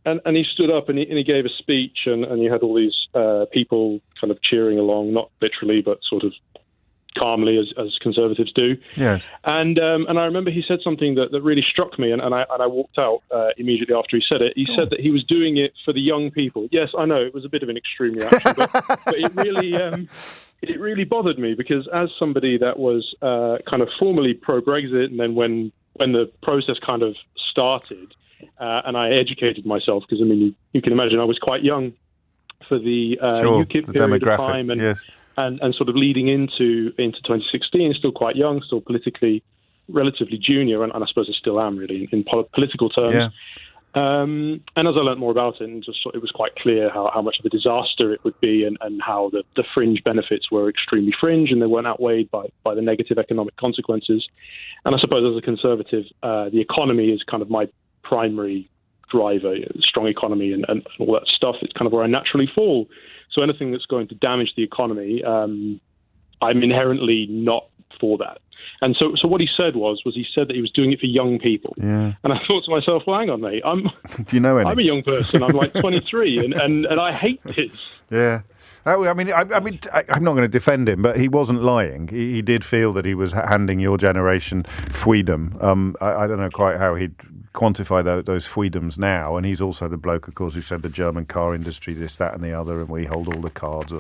And he stood up and he gave a speech, and you had all these people kind of cheering along, not literally, but sort of calmly, as Conservatives do. Yes. And I remember he said something that really struck me, and I walked out immediately after he said it. He said that he was doing it for the young people. Yes, I know, it was a bit of an extreme reaction, but it really bothered me, because as somebody that was kind of formally pro-Brexit, and then when the process kind of started, and I educated myself, because, I mean, you can imagine I was quite young for the UKIP period of time, and, yes. and sort of leading into 2016, still quite young, still politically relatively junior, and I suppose I still am, really, in political terms. Yeah. And as I learnt more about it, and it was quite clear how much of a disaster it would be, and how the fringe benefits were extremely fringe, and they weren't outweighed by the negative economic consequences. And I suppose as a Conservative, the economy is kind of my primary driver. Strong economy and all that stuff, it's kind of where I naturally fall. So anything that's going to damage the economy, I'm inherently not for that. And so what he said was he said that he was doing it for young people. Yeah. And I thought to myself, well, hang on, mate, do you know any? I'm a young person. I'm like 23, and I hate this. Yeah. I'm not going to defend him, but he wasn't lying. He did feel that he was handing your generation freedom. I don't know quite how he'd quantify those freedoms now. And he's also the bloke, of course, who said the German car industry, this, that, and the other, and we hold all the cards.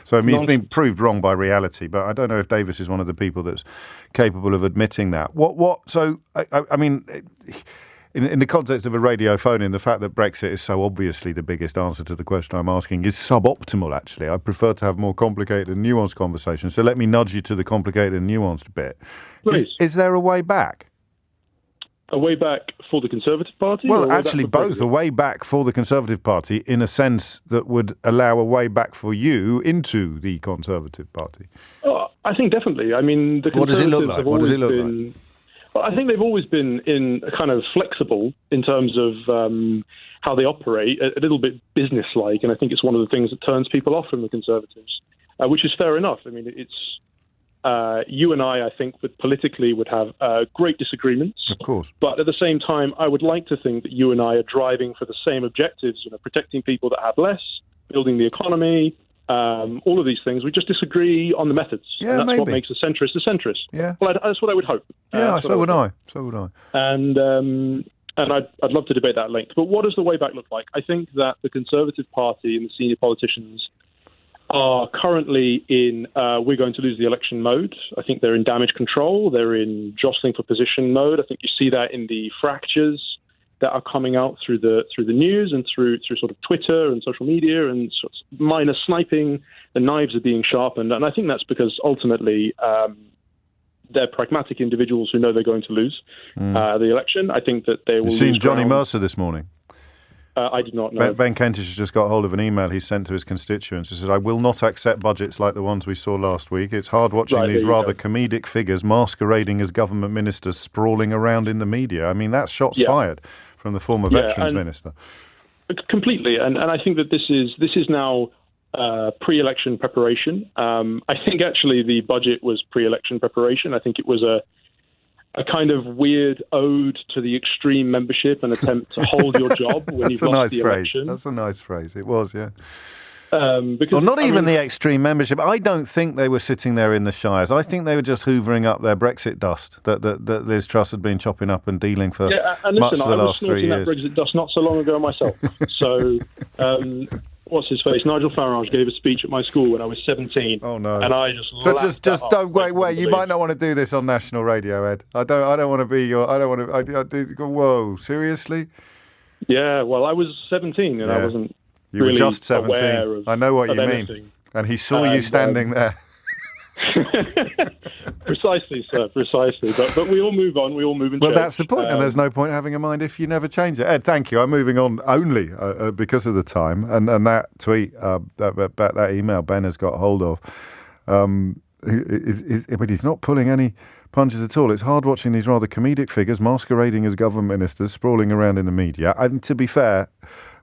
So I mean, he's been proved wrong by reality. But I don't know if Davis is one of the people that's capable of admitting that. So I mean. In the context of a radio phone-in, the fact that Brexit is so obviously the biggest answer to the question I'm asking is suboptimal, actually. I prefer to have more complicated and nuanced conversations. So let me nudge you to the complicated and nuanced bit. Please. Is there a way back? A way back for the Conservative Party? Well, actually both. A way back for the Conservative Party in a sense that would allow a way back for you into the Conservative Party. Oh, I think definitely. I mean, the Conservatives have always been... Well, I think they've always been in a kind of flexible in terms of how they operate, a little bit business-like, and I think it's one of the things that turns people off from the Conservatives, which is fair enough. I mean, it's you and I think, politically would have great disagreements. Of course. But at the same time, I would like to think that you and I are driving for the same objectives, protecting people that have less, building the economy, all of these things. We just disagree on the methods. Yeah, and that's maybe. what makes a centrist a centrist. Yeah. Well, that's what I would hope. Yeah, so would I. So would I. And I'd love to debate that at length. But what does the way back look like? I think that the Conservative Party and the senior politicians are currently in we're going to lose the election mode. I think they're in damage control. They're in jostling for position mode. I think you see that in the fractures that are coming out through the news and through sort of Twitter and social media, and sort of minor sniping. The knives are being sharpened, and I think that's because ultimately they're pragmatic individuals who know they're going to lose the election. I think that they will. You've seen Johnny Mercer this morning. I did not know. Ben Kentish has just got hold of an email he sent to his constituents. He says, "I will not accept budgets like the ones we saw last week. It's hard watching these rather comedic figures masquerading as government ministers sprawling around in the media." I mean, that's shots fired from the former Veterans Minister. Completely. And I think that this is now pre-election preparation. I think actually the budget was pre-election preparation. I think it was a kind of weird ode to the extreme membership and attempt to hold your job when you've lost the election. That's a nice phrase. It was, yeah. Because, not even the extreme membership. I don't think they were sitting there in the shires. I think they were just hoovering up their Brexit dust that Liz Truss had been chopping up and dealing for much of the last 3 years. I was snorting that Brexit dust not so long ago myself. So, what's his face? Nigel Farage gave a speech at my school when I was 17. Oh no! And I just don't wait. You might not want to do this on national radio, Ed. I don't want to be your. I don't want to. I do. Whoa, seriously? Yeah. Well, I was 17 and I wasn't. You were just 17. I know what you anything. Mean. And he saw you standing there. Precisely, sir. Precisely. But we all move on. We all move in Well, change. that's the point. And there's no point having a mind if you never change it. Ed, thank you. I'm moving on only because of the time. And that tweet, that email Ben has got hold of, but he's not pulling any punches at all. It's hard watching these rather comedic figures masquerading as government ministers sprawling around in the media. And to be fair,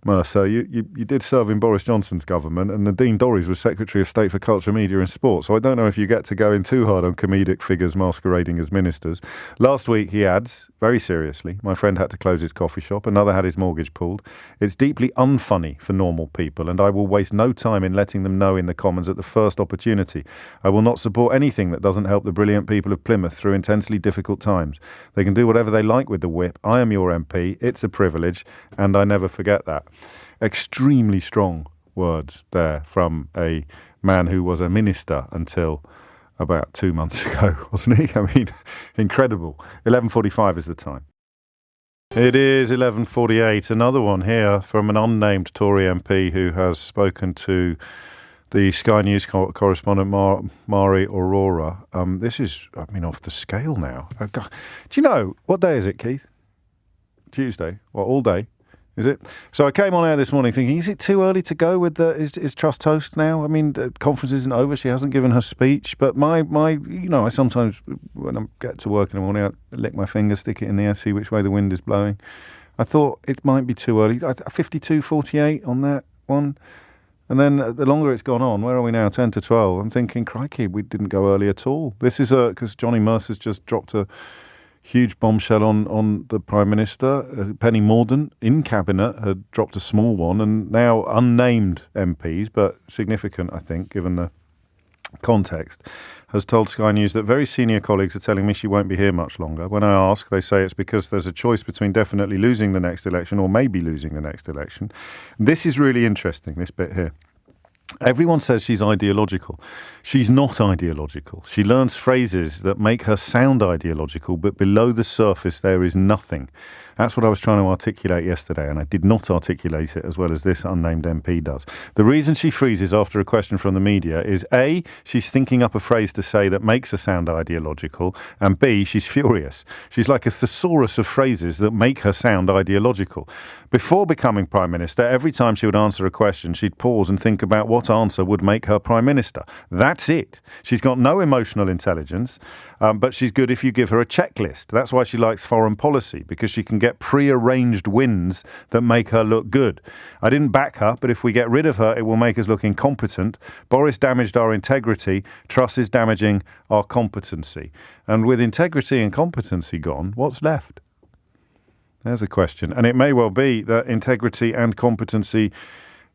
Mercer, you did serve in Boris Johnson's government, and Nadine Dorries was Secretary of State for Culture, Media and Sport. So I don't know if you get to go in too hard on comedic figures masquerading as ministers. Last week, he adds, very seriously, my friend had to close his coffee shop, another had his mortgage pulled. It's deeply unfunny for normal people, and I will waste no time in letting them know in the Commons at the first opportunity. I will not support anything that doesn't help the brilliant people of Plymouth through intensely difficult times. They can do whatever they like with the whip. I am your MP. It's a privilege, and I never forget that. Extremely strong words there from a man who was a minister until about 2 months ago, wasn't he? I mean, incredible. 11:45 is the time. It is 11:48. Another one here from an unnamed Tory MP who has spoken to the Sky News correspondent Mari Aurora. This is, off the scale now. Do you know, what day is it, Keith? Tuesday. Well, all day. Is it? So I came on air this morning thinking, is it too early to go with is Truss toast now? I mean, the conference isn't over. She hasn't given her speech. But I sometimes, when I get to work in the morning, I lick my finger, stick it in the air, see which way the wind is blowing. I thought it might be too early. 52:48 on that one. And then the longer it's gone on, where are we now? 10 to 12. I'm thinking, crikey, we didn't go early at all. This is because Johnny Mercer's just dropped a huge bombshell on the Prime Minister. Penny Mordaunt in Cabinet had dropped a small one, and now unnamed MPs, but significant, I think, given the context, has told Sky News that very senior colleagues are telling me she won't be here much longer. When I ask, they say it's because there's a choice between definitely losing the next election or maybe losing the next election. This is really interesting, this bit here. Everyone says she's ideological. She's not ideological. She learns phrases that make her sound ideological, but below the surface there is nothing. That's what I was trying to articulate yesterday, and I did not articulate it as well as this unnamed MP does. The reason she freezes after a question from the media is A, she's thinking up a phrase to say that makes her sound ideological, and B, she's furious. She's like a thesaurus of phrases that make her sound ideological. Before becoming Prime Minister, every time she would answer a question, she'd pause and think about what answer would make her Prime Minister. That's it. She's got no emotional intelligence, but she's good if you give her a checklist. That's why she likes foreign policy, because she can get pre-arranged wins that make her look good. I didn't back her, but if we get rid of her, it will make us look incompetent. Boris damaged our integrity. Truss is damaging our competency. And with integrity and competency gone, what's left? There's a question. And it may well be that integrity and competency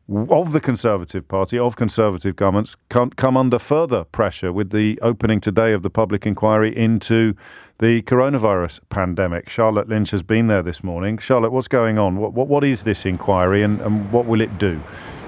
of the Conservative Party, of Conservative governments, come under further pressure with the opening today of the public inquiry into the coronavirus pandemic. Charlotte Lynch has been there this morning. Charlotte, what's going on? What is this inquiry and what will it do?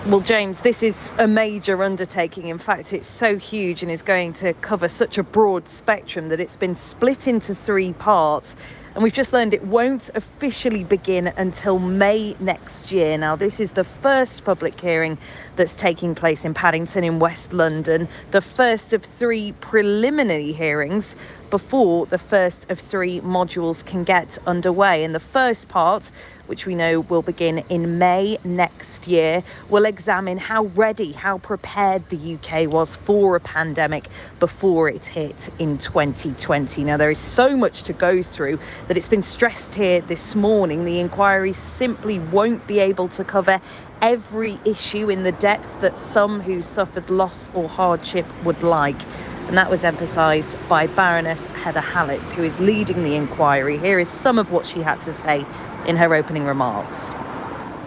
Well, James, this is a major undertaking. In fact, it's so huge and is going to cover such a broad spectrum that it's been split into 3 parts. And we've just learned it won't officially begin until May next year. Now, this is the first public hearing that's taking place in Paddington in West London, the first of 3 preliminary hearings before the first of 3 modules can get underway. And the first part, which we know will begin in May next year, will examine how ready, how prepared the UK was for a pandemic before it hit in 2020. Now, there is so much to go through that it's been stressed here this morning. The inquiry simply won't be able to cover every issue in the depth that some who suffered loss or hardship would like. And that was emphasised by Baroness Heather Hallett, who is leading the inquiry. Here is some of what she had to say in her opening remarks.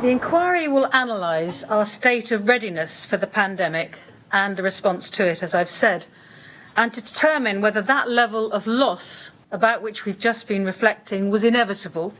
The inquiry will analyse our state of readiness for the pandemic and the response to it, as I've said, and to determine whether that level of loss about which we've just been reflecting was inevitable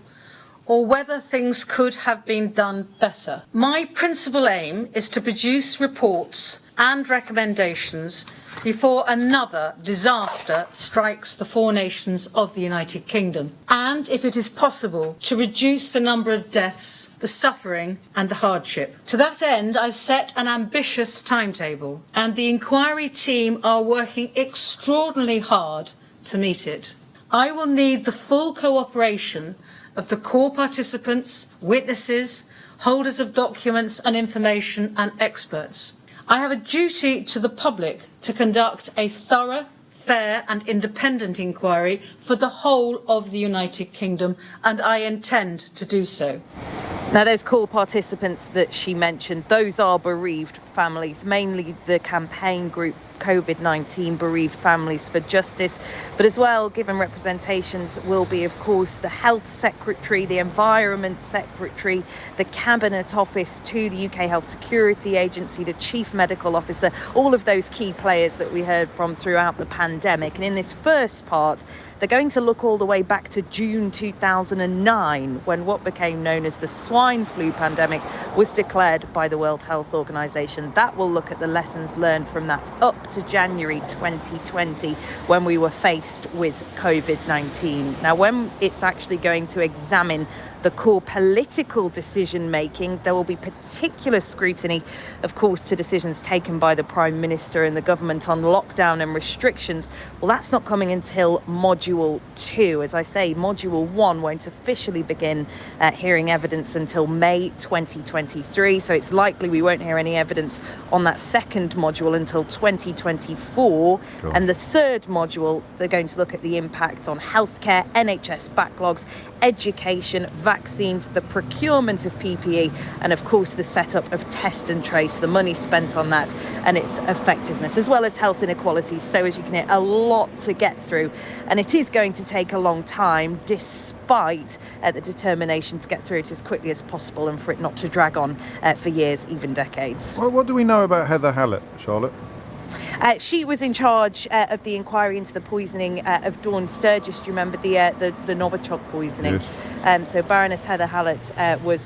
or whether things could have been done better. My principal aim is to produce reports and recommendations before another disaster strikes the 4 nations of the United Kingdom, and, if it is possible, to reduce the number of deaths, the suffering and the hardship. To that end, I've set an ambitious timetable, and the inquiry team are working extraordinarily hard to meet it. I will need the full cooperation of the core participants, witnesses, holders of documents and information and experts. I have a duty to the public to conduct a thorough, fair and independent inquiry for the whole of the United Kingdom, and I intend to do so. Now, those call participants that she mentioned, those are bereaved families, mainly the campaign group COVID-19 Bereaved Families for Justice. But as well, given representations will be, of course, the Health Secretary, the Environment Secretary, the Cabinet Office to the UK Health Security Agency, the Chief Medical Officer, all of those key players that we heard from throughout the pandemic. And in this first part, they're going to look all the way back to June 2009, when what became known as the swine flu pandemic was declared by the World Health Organization. That will look at the lessons learned from that up to January 2020, when we were faced with COVID-19. Now, when it's actually going to examine the core political decision making, there will be particular scrutiny, of course, to decisions taken by the Prime Minister and the government on lockdown and restrictions. Well, that's not coming until Module 2. As I say, Module 1 won't officially begin hearing evidence until May 2023. So it's likely we won't hear any evidence on that second module until 2024. Cool. And the third module, they're going to look at the impact on healthcare, NHS backlogs, education, vaccines, the procurement of PPE, and of course the setup of test and trace, the money spent on that and its effectiveness, as well as health inequalities. So as you can hear, a lot to get through, and it is going to take a long time, despite the determination to get through it as quickly as possible and for it not to drag on for years, even decades. Well, what do we know about Heather Hallett, Charlotte? She was in charge of the inquiry into the poisoning of Dawn Sturgis. Do you remember the Novichok poisoning? Yes. So Baroness Heather Hallett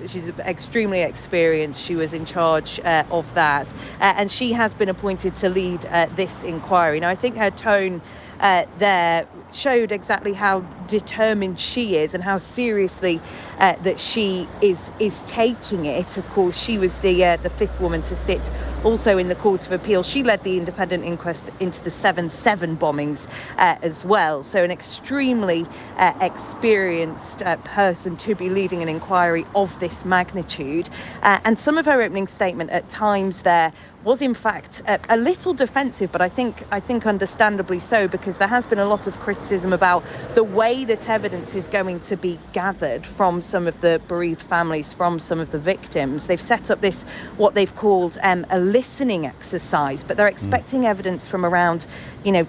she's extremely experienced. She was in charge of that, and she has been appointed to lead this inquiry. Now, I think her tone there showed exactly how determined she is and how seriously that she is taking it. Of course, she was the fifth woman to sit also in the Court of Appeal. She led the independent inquest into the 7/7 bombings as well. So an extremely experienced person to be leading an inquiry of this magnitude. And some of her opening statement at times there was in fact a little defensive, but I think understandably so, because there has been a lot of criticism about the way that evidence is going to be gathered from some of the bereaved families, from some of the victims. They've set up this, what they've called a listening exercise, but they're expecting evidence from around,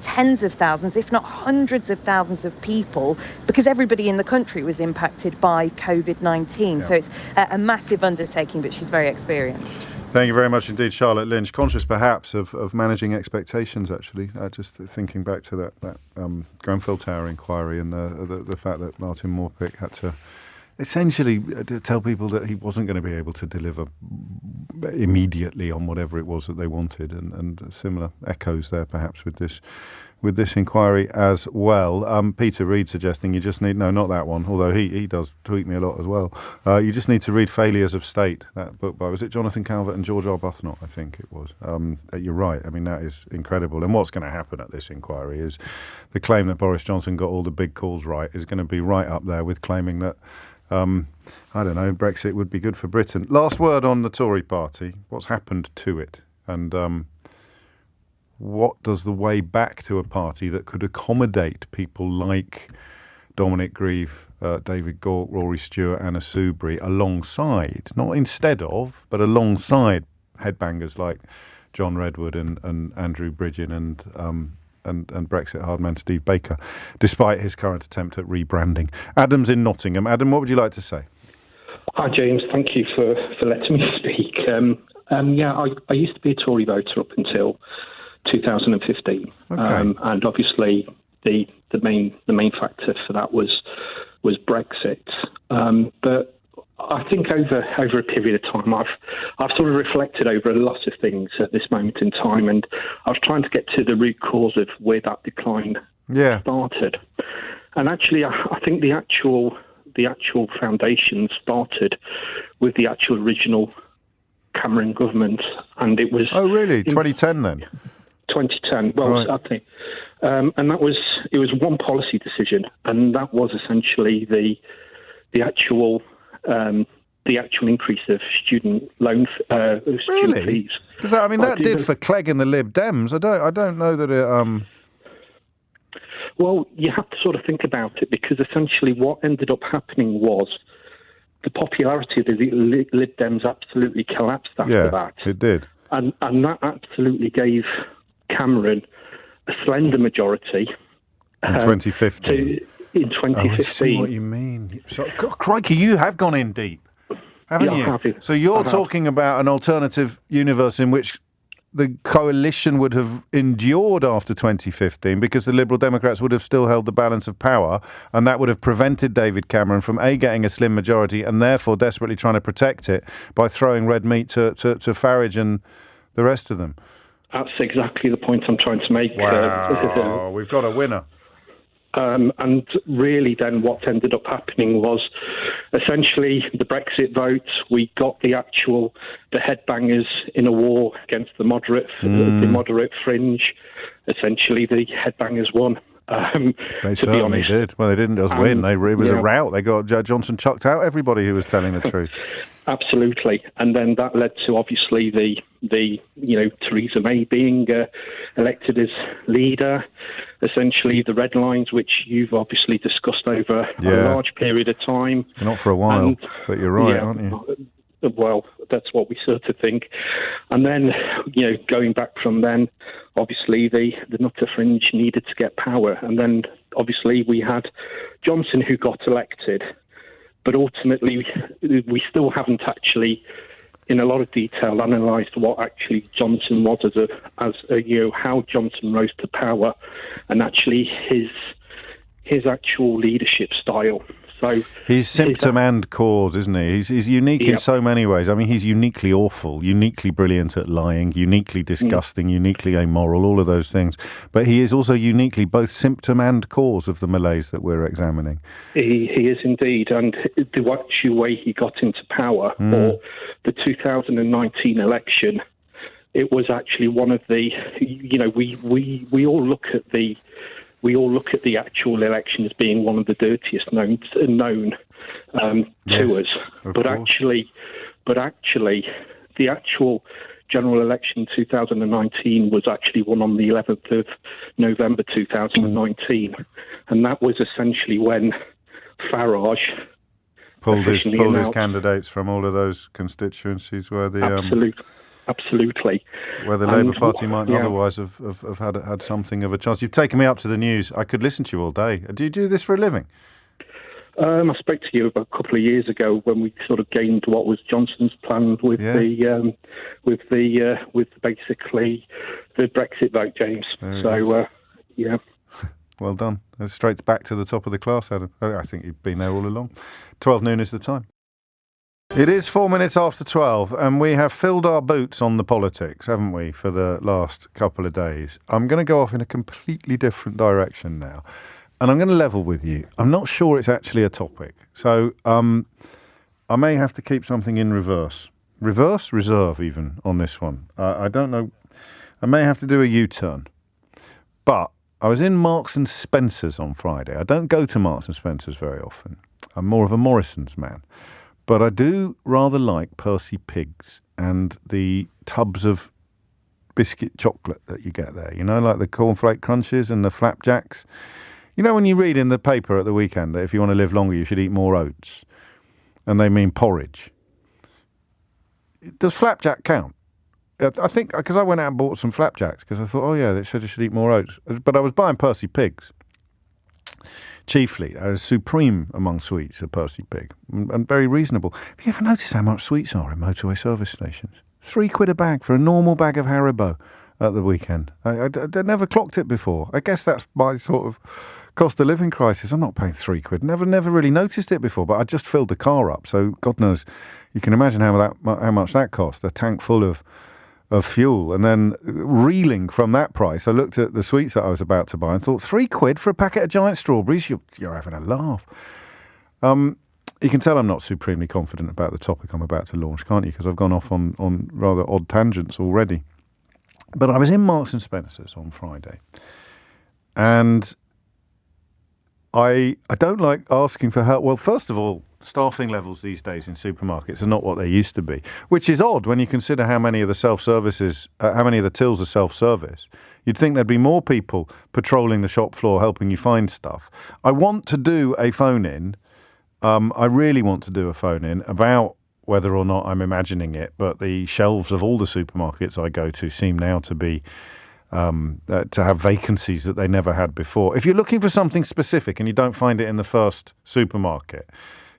tens of thousands, if not hundreds of thousands of people, because everybody in the country was impacted by COVID-19. Yeah. So it's a massive undertaking, but she's very experienced. Thank you very much indeed, Charlotte Lynch. Conscious perhaps of managing expectations, actually. Just thinking back to that Grenfell Tower inquiry and the fact that Martin Morpick had to essentially tell people that he wasn't going to be able to deliver immediately on whatever it was that they wanted, and similar echoes there perhaps with this inquiry as well. Peter Reid suggesting you just need, no, not that one, although he does tweet me a lot as well. You just need to read Failures of State, that book by, was it Jonathan Calvert and George Arbuthnot, I think it was. You're right, I mean, that is incredible. And what's going to happen at this inquiry is the claim that Boris Johnson got all the big calls right is going to be right up there with claiming that, Brexit would be good for Britain. Last word on the Tory party, what's happened to it? And what does the way back to a party that could accommodate people like Dominic Grieve, David Gauke, Rory Stewart, Anna Soubry, alongside, not instead of, but alongside headbangers like John Redwood and Andrew Bridgen and Brexit hardman Steve Baker, despite his current attempt at rebranding? Adam's in Nottingham. Adam, what would you like to say? Hi, James. Thank you for letting me speak. I used to be a Tory voter up until 2015, and obviously the main factor for that was Brexit. But I think over a period of time, I've sort of reflected over a lot of things at this moment in time, and I was trying to get to the root cause of where that decline started. And actually, I think the actual foundation started with the actual original Cameron government, and it was 2010 then. 2010. Well, right. I think, and it was one policy decision, and that was essentially the actual increase of student loan student fees. Because that did for Clegg and the Lib Dems. I don't know that it. Well, you have to sort of think about it, because essentially what ended up happening was the popularity of the Lib Dems absolutely collapsed after that. It did. And that absolutely gave Cameron a slender majority. In 2015. In 2015. Oh, I see what you mean. So, God, crikey, you have gone in deep, haven't you? So you're talking about an alternative universe in which the coalition would have endured after 2015 because the Liberal Democrats would have still held the balance of power, and that would have prevented David Cameron from getting a slim majority and therefore desperately trying to protect it by throwing red meat to Farage and the rest of them. That's exactly the point I'm trying to make. Wow, we've got a winner. And really then what ended up happening was essentially the Brexit vote. We got the headbangers in a war against the moderate fringe. Essentially the headbangers won. They certainly did. Well, they didn't just win. It was a rout. They got Johnson chucked out everybody who was telling the truth. Absolutely. And then that led to obviously the Theresa May being elected as leader. Essentially the red lines, which you've obviously discussed over a large period of time. Not for a while, but you're right, aren't you? Well, that's what we sort of think. And then, going back from then, obviously the Nutter Fringe needed to get power. And then, obviously, we had Johnson who got elected. But ultimately, we still haven't actually, in a lot of detail, analysed what actually Johnson was how Johnson rose to power, and actually his actual leadership style. So he's symptom and cause, isn't he? He's unique in so many ways. I mean, he's uniquely awful, uniquely brilliant at lying, uniquely disgusting, uniquely amoral, all of those things. But he is also uniquely both symptom and cause of the malaise that we're examining. He is indeed. And the actual way he got into power, or the 2019 election, it was actually one of the, we all look at the actual election as being one of the dirtiest known to us. But actually, the actual general election 2019 was actually won on the 11th of November 2019, and that was essentially when Farage pulled his candidates from all of those constituencies where the Absolutely. Where the Labour Party might otherwise have had something of a chance. You've taken me up to the news. I could listen to you all day. Do you do this for a living? I spoke to you about a couple of years ago when we sort of gained what was Johnson's plan with basically the Brexit vote, James. Well done. Straight back to the top of the class, Adam. I think you've been there all along. 12 noon is the time. It is 4 minutes after 12, and we have filled our boots on the politics, haven't we, for the last couple of days. I'm going to go off in a completely different direction now, and I'm going to level with you. I'm not sure it's actually a topic, so I may have to keep something in reverse. Reserve even, on this one. I don't know. I may have to do a U-turn. But I was in Marks and Spencer's on Friday. I don't go to Marks and Spencer's very often. I'm more of a Morrison's man. But I do rather like Percy Pigs and the tubs of biscuit chocolate that you get there. You know, like the cornflake crunches and the flapjacks. You know, when you read in the paper at the weekend that if you want to live longer, you should eat more oats. And they mean porridge. Does flapjack count? I think, because I went out and bought some flapjacks because I thought, oh yeah, they said I should eat more oats. But I was buying Percy Pigs. Chiefly, supreme among sweets, a Percy Pig, and very reasonable. Have you ever noticed how much sweets are in motorway service stations? £3 a bag for a normal bag of Haribo at the weekend. I never clocked it before. I guess that's my sort of cost of living crisis. I'm not paying £3. Never really noticed it before, but I just filled the car up. So God knows, you can imagine how much that cost. A tank full of fuel, and then reeling from that price, I looked at the sweets that I was about to buy and thought, £3 for a packet of giant strawberries? You're having a laugh. You can tell I'm not supremely confident about the topic I'm about to launch, can't you? Because I've gone off on rather odd tangents already. But I was in Marks and Spencer's on Friday, and I don't like asking for help. Well, first of all, staffing levels these days in supermarkets are not what they used to be, which is odd when you consider how many of the tills are self-service. You'd think there'd be more people patrolling the shop floor helping you find stuff. I want to do a phone-in I really want to do a phone-in about whether or not I'm imagining it, but the shelves of all the supermarkets I go to seem now to be to have vacancies that they never had before. If you're looking for something specific and you don't find it in the first supermarket,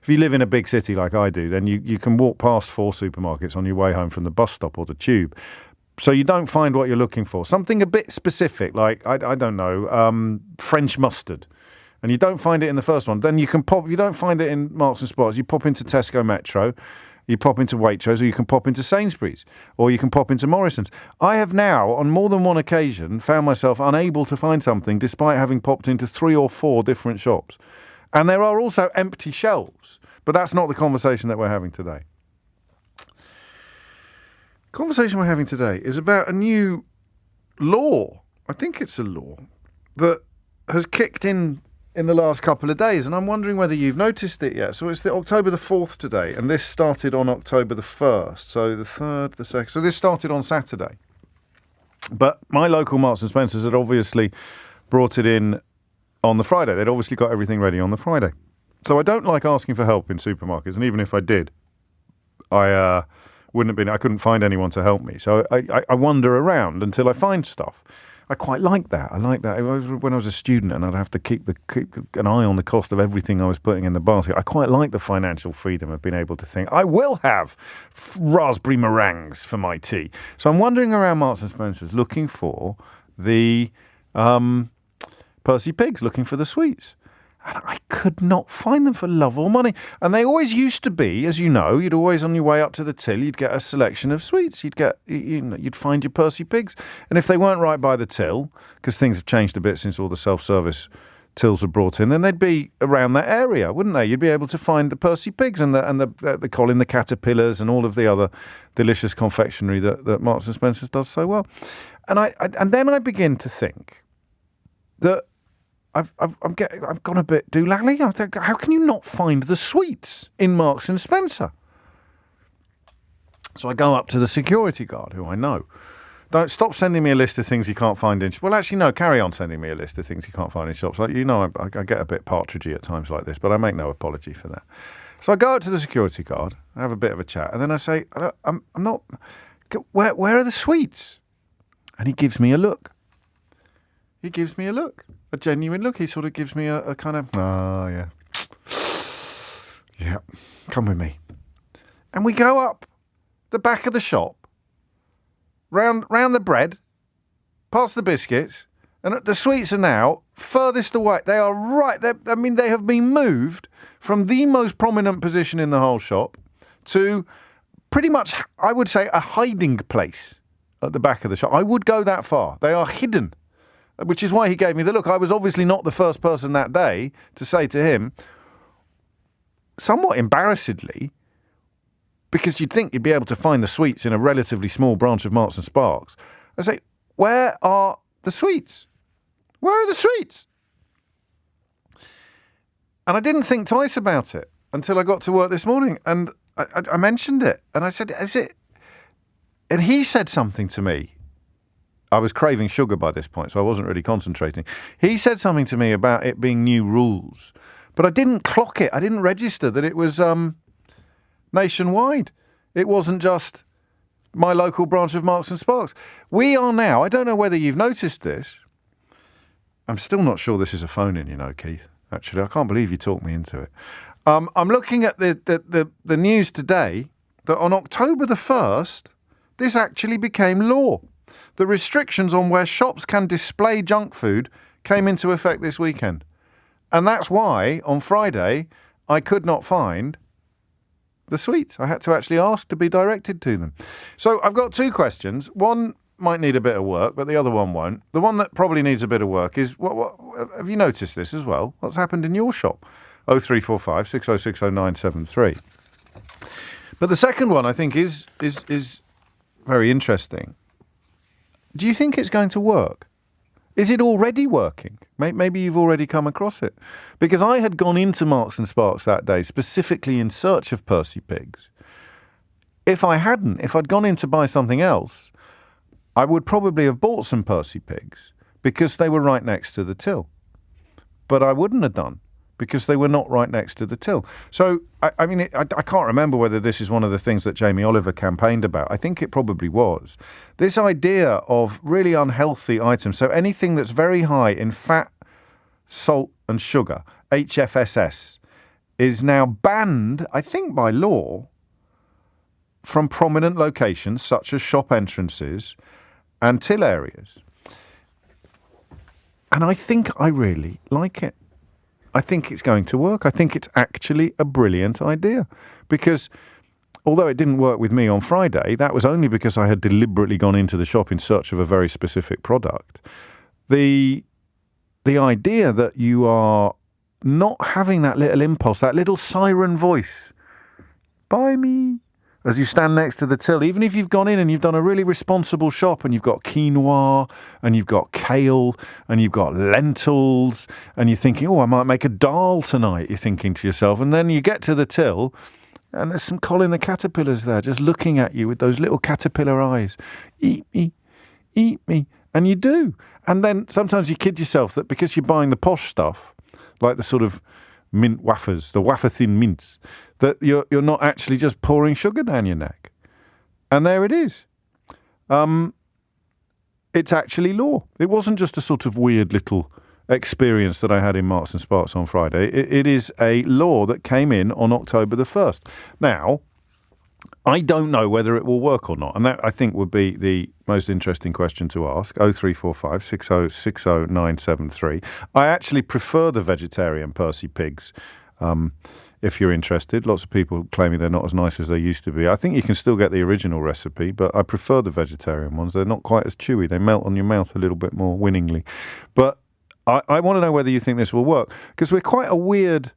if you live in a big city like I do, then you can walk past 4 supermarkets on your way home from the bus stop or the tube. So you don't find what you're looking for. Something a bit specific, like, I don't know, French mustard. And you don't find it in the first one. Then you can pop, if you don't find it in Marks and Spencer, you pop into Tesco Metro, you pop into Waitrose, or you can pop into Sainsbury's, or you can pop into Morrison's. I have now, on more than one occasion, found myself unable to find something despite having popped into 3 or 4 different shops. And there are also empty shelves. But that's not the conversation that we're having today. The conversation we're having today is about a new law. I think it's a law that has kicked in the last couple of days, and I'm wondering whether you've noticed it yet. So it's the October the 4th today, and this started on October the 1st. So the 3rd, the 2nd. So this started on Saturday. But my local Marks and Spencer's had obviously brought it in on the Friday. They'd obviously got everything ready on the Friday. So I don't like asking for help in supermarkets, and even if I did, I couldn't find anyone to help me. So I wander around until I find stuff. I quite like that. I like that. When I was a student and I'd have to keep an eye on the cost of everything I was putting in the basket, I quite like the financial freedom of being able to think, I will have raspberry meringues for my tea. So I'm wandering around Marks and Spencer's looking for the Percy Pigs, looking for the sweets. And I could not find them for love or money. And they always used to be, as you know, you'd always on your way up to the till, you'd get a selection of sweets. You'd find your Percy Pigs. And if they weren't right by the till, because things have changed a bit since all the self-service tills were brought in, then they'd be around that area, wouldn't they? You'd be able to find the Percy Pigs and the Colin the Caterpillars and all of the other delicious confectionery that Marks and Spencer's does so well. And then I begin to think that I've gone a bit doolally. I think, how can you not find the sweets in Marks and Spencer? So I go up to the security guard, who I know. Don't stop sending me a list of things you can't find in. Well, actually, no. Carry on sending me a list of things you can't find in shops. Like, you know, I get a bit partridgey at times like this, but I make no apology for that. So I go up to the security guard, I have a bit of a chat, and then I say, "I'm not. Where are the sweets?" And he gives me a look. He gives me a look. A genuine look. He sort of gives me a kind of, oh, yeah. Yeah, come with me. And we go up the back of the shop, round the bread, past the biscuits, and the sweets are now furthest away. They are right. They have been moved from the most prominent position in the whole shop to pretty much, I would say, a hiding place at the back of the shop. I would go that far. They are hidden. Which is why he gave me the look. I was obviously not the first person that day to say to him, somewhat embarrassedly, because you'd think you'd be able to find the sweets in a relatively small branch of Marks and Sparks. I say, where are the sweets? Where are the sweets? And I didn't think twice about it until I got to work this morning. And I mentioned it. And I said, is it? And he said something to me. I was craving sugar by this point, so I wasn't really concentrating. He said something to me about it being new rules, but I didn't clock it. I didn't register that it was nationwide. It wasn't just my local branch of Marks and Sparks. We are now, I don't know whether you've noticed this. I'm still not sure this is a phone-in, you know, Keith. Actually, I can't believe you talked me into it. I'm looking at the news today that on October the 1st, this actually became law. The restrictions on where shops can display junk food came into effect this weekend. And that's why, on Friday, I could not find the sweets. I had to actually ask to be directed to them. So I've got 2 questions. One might need a bit of work, but the other one won't. The one that probably needs a bit of work is, what have you noticed this as well? What's happened in your shop? 0345 6060 973. But the second one, I think, is very interesting. Do you think it's going to work? Is it already working? Maybe you've already come across it. Because I had gone into Marks and Sparks that day specifically in search of Percy Pigs. If I'd gone in to buy something else, I would probably have bought some Percy Pigs because they were right next to the till. But I wouldn't have done because they were not right next to the till. So, I mean, I can't remember whether this is one of the things that Jamie Oliver campaigned about. I think it probably was. This idea of really unhealthy items, so anything that's very high in fat, salt and sugar, HFSS, is now banned, I think by law, from prominent locations such as shop entrances and till areas. And I think I really like it. I think it's going to work. I think it's actually a brilliant idea, because although it didn't work with me on Friday, that was only because I had deliberately gone into the shop in search of a very specific product. The idea that you are not having that little impulse, that little siren voice, buy me, as you stand next to the till, even if you've gone in and you've done a really responsible shop and you've got quinoa and you've got kale and you've got lentils and you're thinking, oh, I might make a dal tonight, you're thinking to yourself. And then you get to the till and there's some Colin the caterpillars there just looking at you with those little caterpillar eyes. Eat me, eat me. And you do. And then sometimes you kid yourself that because you're buying the posh stuff, like the sort of mint wafers, the wafer thin mints, that you're not actually just pouring sugar down your neck. And there it is. It's actually law. It wasn't just a sort of weird little experience that I had in Marks and Sparks on Friday. It is a law that came in on October the 1st. Now, I don't know whether it will work or not. And that, I think, would be the most interesting question to ask. 0345 6060 973. I actually prefer the vegetarian Percy pigs. If you're interested, lots of people claiming they're not as nice as they used to be. I think you can still get the original recipe, but I prefer the vegetarian ones. They're not quite as chewy. They melt on your mouth a little bit more winningly. But I want to know whether you think this will work, because we're quite a weird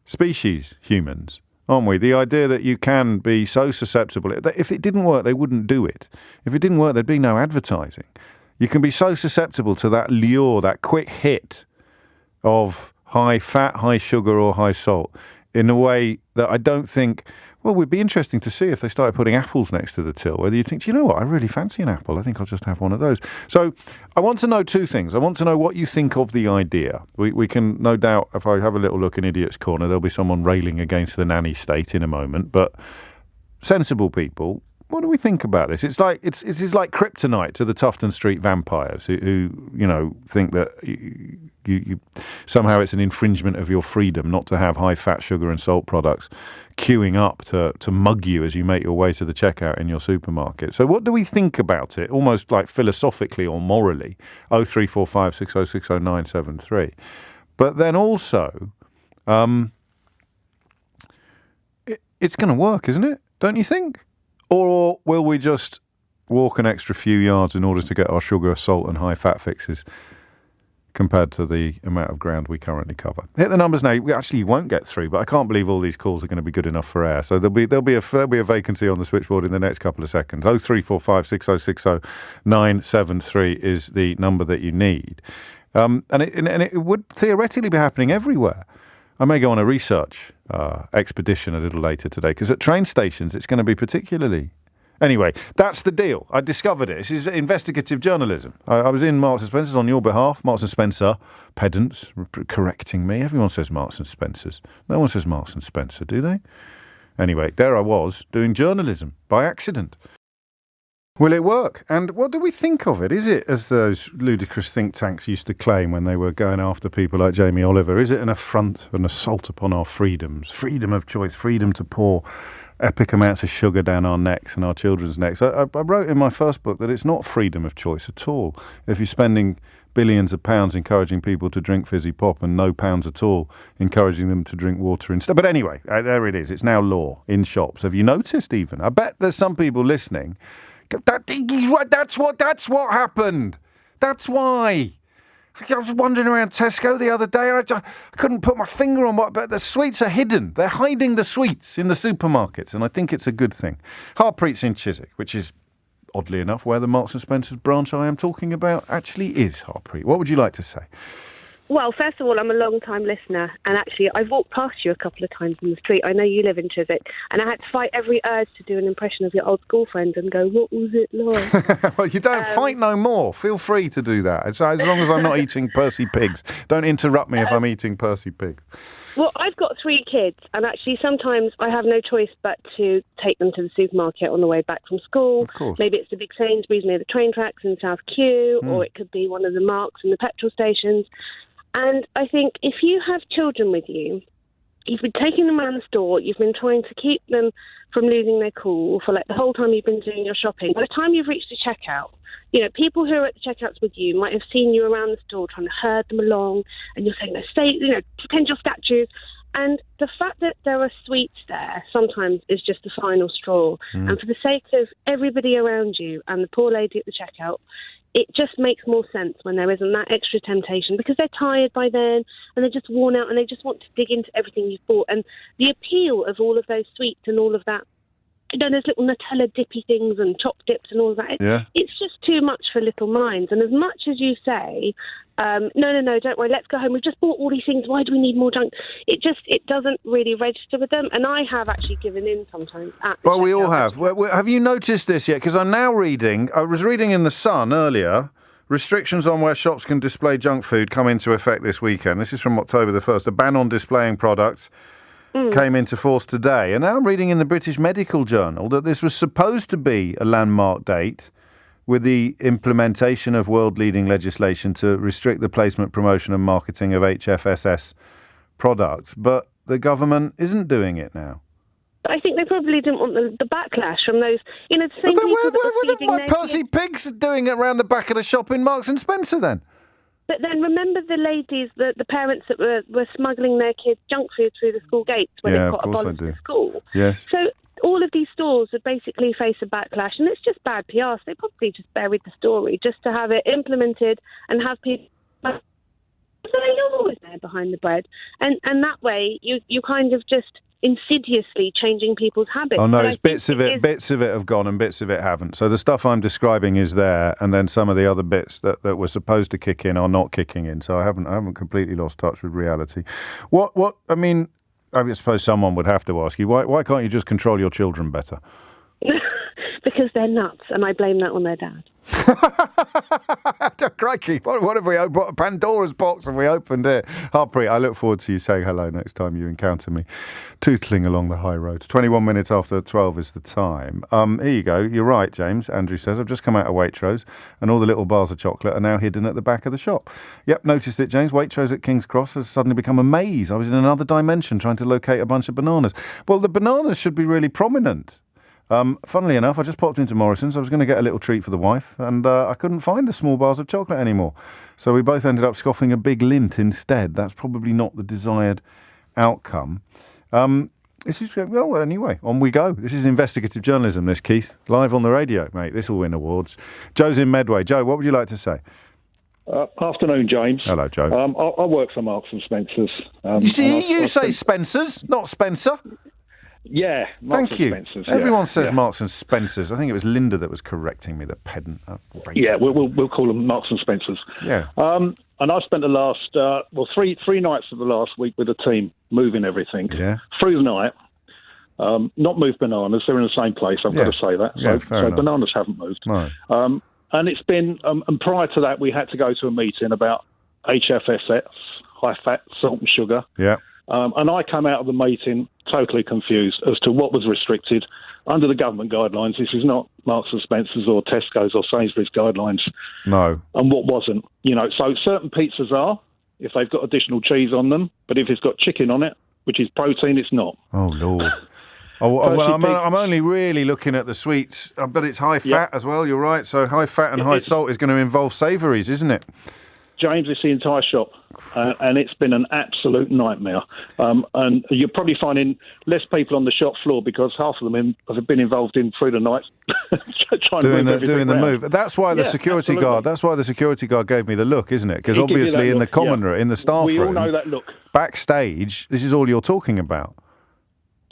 species, humans, aren't we? The idea that you can be so susceptible. If it didn't work, they wouldn't do it. If it didn't work, there'd be no advertising. You can be so susceptible to that lure, that quick hit of high fat, high sugar or high salt in a way that I don't think, well, it would be interesting to see if they started putting apples next to the till, whether you think, do you know what, I really fancy an apple. I think I'll just have one of those. So I want to know two things. I want to know what you think of the idea. We can, no doubt, if I have a little look in Idiot's Corner, there'll be someone railing against the nanny state in a moment. But sensible people, what do we think about this? It's like kryptonite to the Tufton Street vampires who think that you somehow it's an infringement of your freedom not to have high fat, sugar and salt products queuing up to mug you as you make your way to the checkout in your supermarket. So what do we think about it, almost like philosophically or morally? 0345 6060 973. But then also, it's going to work, isn't it? Don't you think? Or will we just walk an extra few yards in order to get our sugar, salt and high fat fixes compared to the amount of ground we currently cover? Hit the numbers now. You won't get through, but I can't believe all these calls are going to be good enough for air. So there'll be a vacancy on the switchboard in the next couple of seconds. 0345 6060 973 is the number that you need. And it would theoretically be happening everywhere. I may go on a research expedition a little later today, because at train stations it's going to be particularly... Anyway, that's the deal. I discovered it. This is investigative journalism. I was in Marks & Spencer's on your behalf. Marks & Spencer, pedants, correcting me. Everyone says Marks & Spencer's. No one says Marks & Spencer, do they? Anyway, there I was, doing journalism by accident. Will it work? And what do we think of it? Is it, as those ludicrous think tanks used to claim when they were going after people like Jamie Oliver, is it an affront, an assault upon our freedoms? Freedom of choice, freedom to pour epic amounts of sugar down our necks and our children's necks. I wrote in my first book that it's not freedom of choice at all. If you're spending billions of pounds encouraging people to drink fizzy pop and no pounds at all encouraging them to drink water instead. But anyway, there it is. It's now law in shops. Have you noticed even? I bet there's some people listening... That's what happened. That's why. I was wandering around Tesco the other day and I couldn't put my finger on what, but the sweets are hidden. They're hiding the sweets in the supermarkets, and I think it's a good thing. Harpreet's in Chiswick, which is, oddly enough, where the Marks & Spencer's branch I am talking about actually is Harpreet. What would you like to say? Well, first of all, I'm a long-time listener, and actually, I've walked past you a couple of times in the street. I know you live in Chiswick, and I had to fight every urge to do an impression of your old school friend and go, "What was it like?" Well, you don't fight no more. Feel free to do that. As long as I'm not eating Percy pigs. Don't interrupt me if I'm eating Percy pigs. Well, I've got 3 kids, and actually sometimes I have no choice but to take them to the supermarket on the way back from school. Of course. Maybe it's the big Sainsbury's near the train tracks in South Kew, or it could be one of the Marks in the petrol stations. And I think if you have children with you, you've been taking them around the store, you've been trying to keep them from losing their cool for like the whole time you've been doing your shopping. By the time you've reached the checkout, you know, people who are at the checkouts with you might have seen you around the store trying to herd them along, and you're saying, pretend you're statues. And the fact that there are sweets there sometimes is just the final straw. And for the sake of everybody around you and the poor lady at the checkout, it just makes more sense when there isn't that extra temptation, because they're tired by then and they're just worn out and they just want to dig into everything you've bought. And the appeal of all of those sweets and all of that, those little Nutella dippy things and chopped dips and all of that, it's just too much for little minds. And as much as you say, no, don't worry, let's go home, we've just bought all these things, why do we need more junk? It doesn't really register with them. And I have actually given in sometimes. Well, we all have. Have you noticed this yet? Because I'm now I was reading in The Sun earlier, restrictions on where shops can display junk food come into effect this weekend. This is from October the 1st. A ban on displaying products came into force today. And now I'm reading in the British Medical Journal that this was supposed to be a landmark date with the implementation of world-leading legislation to restrict the placement, promotion and marketing of HFSS products. But the government isn't doing it now. I think they probably didn't want the backlash from those, the same people that were feeding why Percy Pigs are doing it around the back of the shop in Marks and Spencer then? But then remember the ladies, the parents that were smuggling their kids' junk food through the school gates when it got abolished at school. Yes. So all of these stores would basically face a backlash, and it's just bad PR. So they probably just buried the story just to have it implemented and have people. So you're always there behind the bread, and that way you kind of just insidiously changing people's habits. Oh no, it's bits of it have gone and bits of it haven't. So the stuff I'm describing is there, and then some of the other bits that were supposed to kick in are not kicking in. So I haven't completely lost touch with reality. I suppose someone would have to ask you, why can't you just control your children better? Because they're nuts, and I blame that on their dad. Crikey, what have we opened? Pandora's box have we opened here? Harpreet, I look forward to you saying hello next time you encounter me, tootling along the high road. 21 minutes after 12 is the time. Here you go. You're right, James. Andrew says, I've just come out of Waitrose, and all the little bars of chocolate are now hidden at the back of the shop. Yep, noticed it, James. Waitrose at King's Cross has suddenly become a maze. I was in another dimension trying to locate a bunch of bananas. Well, the bananas should be really prominent. Funnily enough, I just popped into Morrison's. I was going to get a little treat for the wife, and I couldn't find the small bars of chocolate anymore. So we both ended up scoffing a big Lindt instead. That's probably not the desired outcome. Anyway, on we go. This is investigative journalism, this, Keith. Live on the radio, mate. This will win awards. Joe's in Medway. Joe, what would you like to say? Afternoon, James. Hello, Joe. I work for Marks and Spencer's. You say Spencer's, not Spencer. Yeah, Marks Thank you. and Spencer's. Everyone says Marks and Spencer's. I think it was Linda that was correcting me, the pedant. We'll call them Marks and Spencer's. Yeah. And I spent the last three nights of the last week with the team moving everything through the night. Not moved bananas; they're in the same place. I've got to say that. So bananas haven't moved. No. And it's been. And prior to that, we had to go to a meeting about HFSS, high fat, salt and sugar. Yeah. And I came out of the meeting totally confused as to what was restricted under the government guidelines. This is not Marks and Spencer's or Tesco's or Sainsbury's guidelines. No. And what wasn't. So certain pizzas are, if they've got additional cheese on them, but if it's got chicken on it, which is protein, it's not. Oh, Lord. I'm only really looking at the sweets, but it's high fat as well, you're right. So high fat and high salt is going to involve savouries, isn't it? James, it's the entire shop, and it's been an absolute nightmare. And you're probably finding less people on the shop floor because half of them have been involved in through the night trying to move doing the move. That's why the security guard. That's why the security guard gave me the look, isn't it? Because obviously in the common room, in the staff room, we all know that look. Backstage, this is all you're talking about.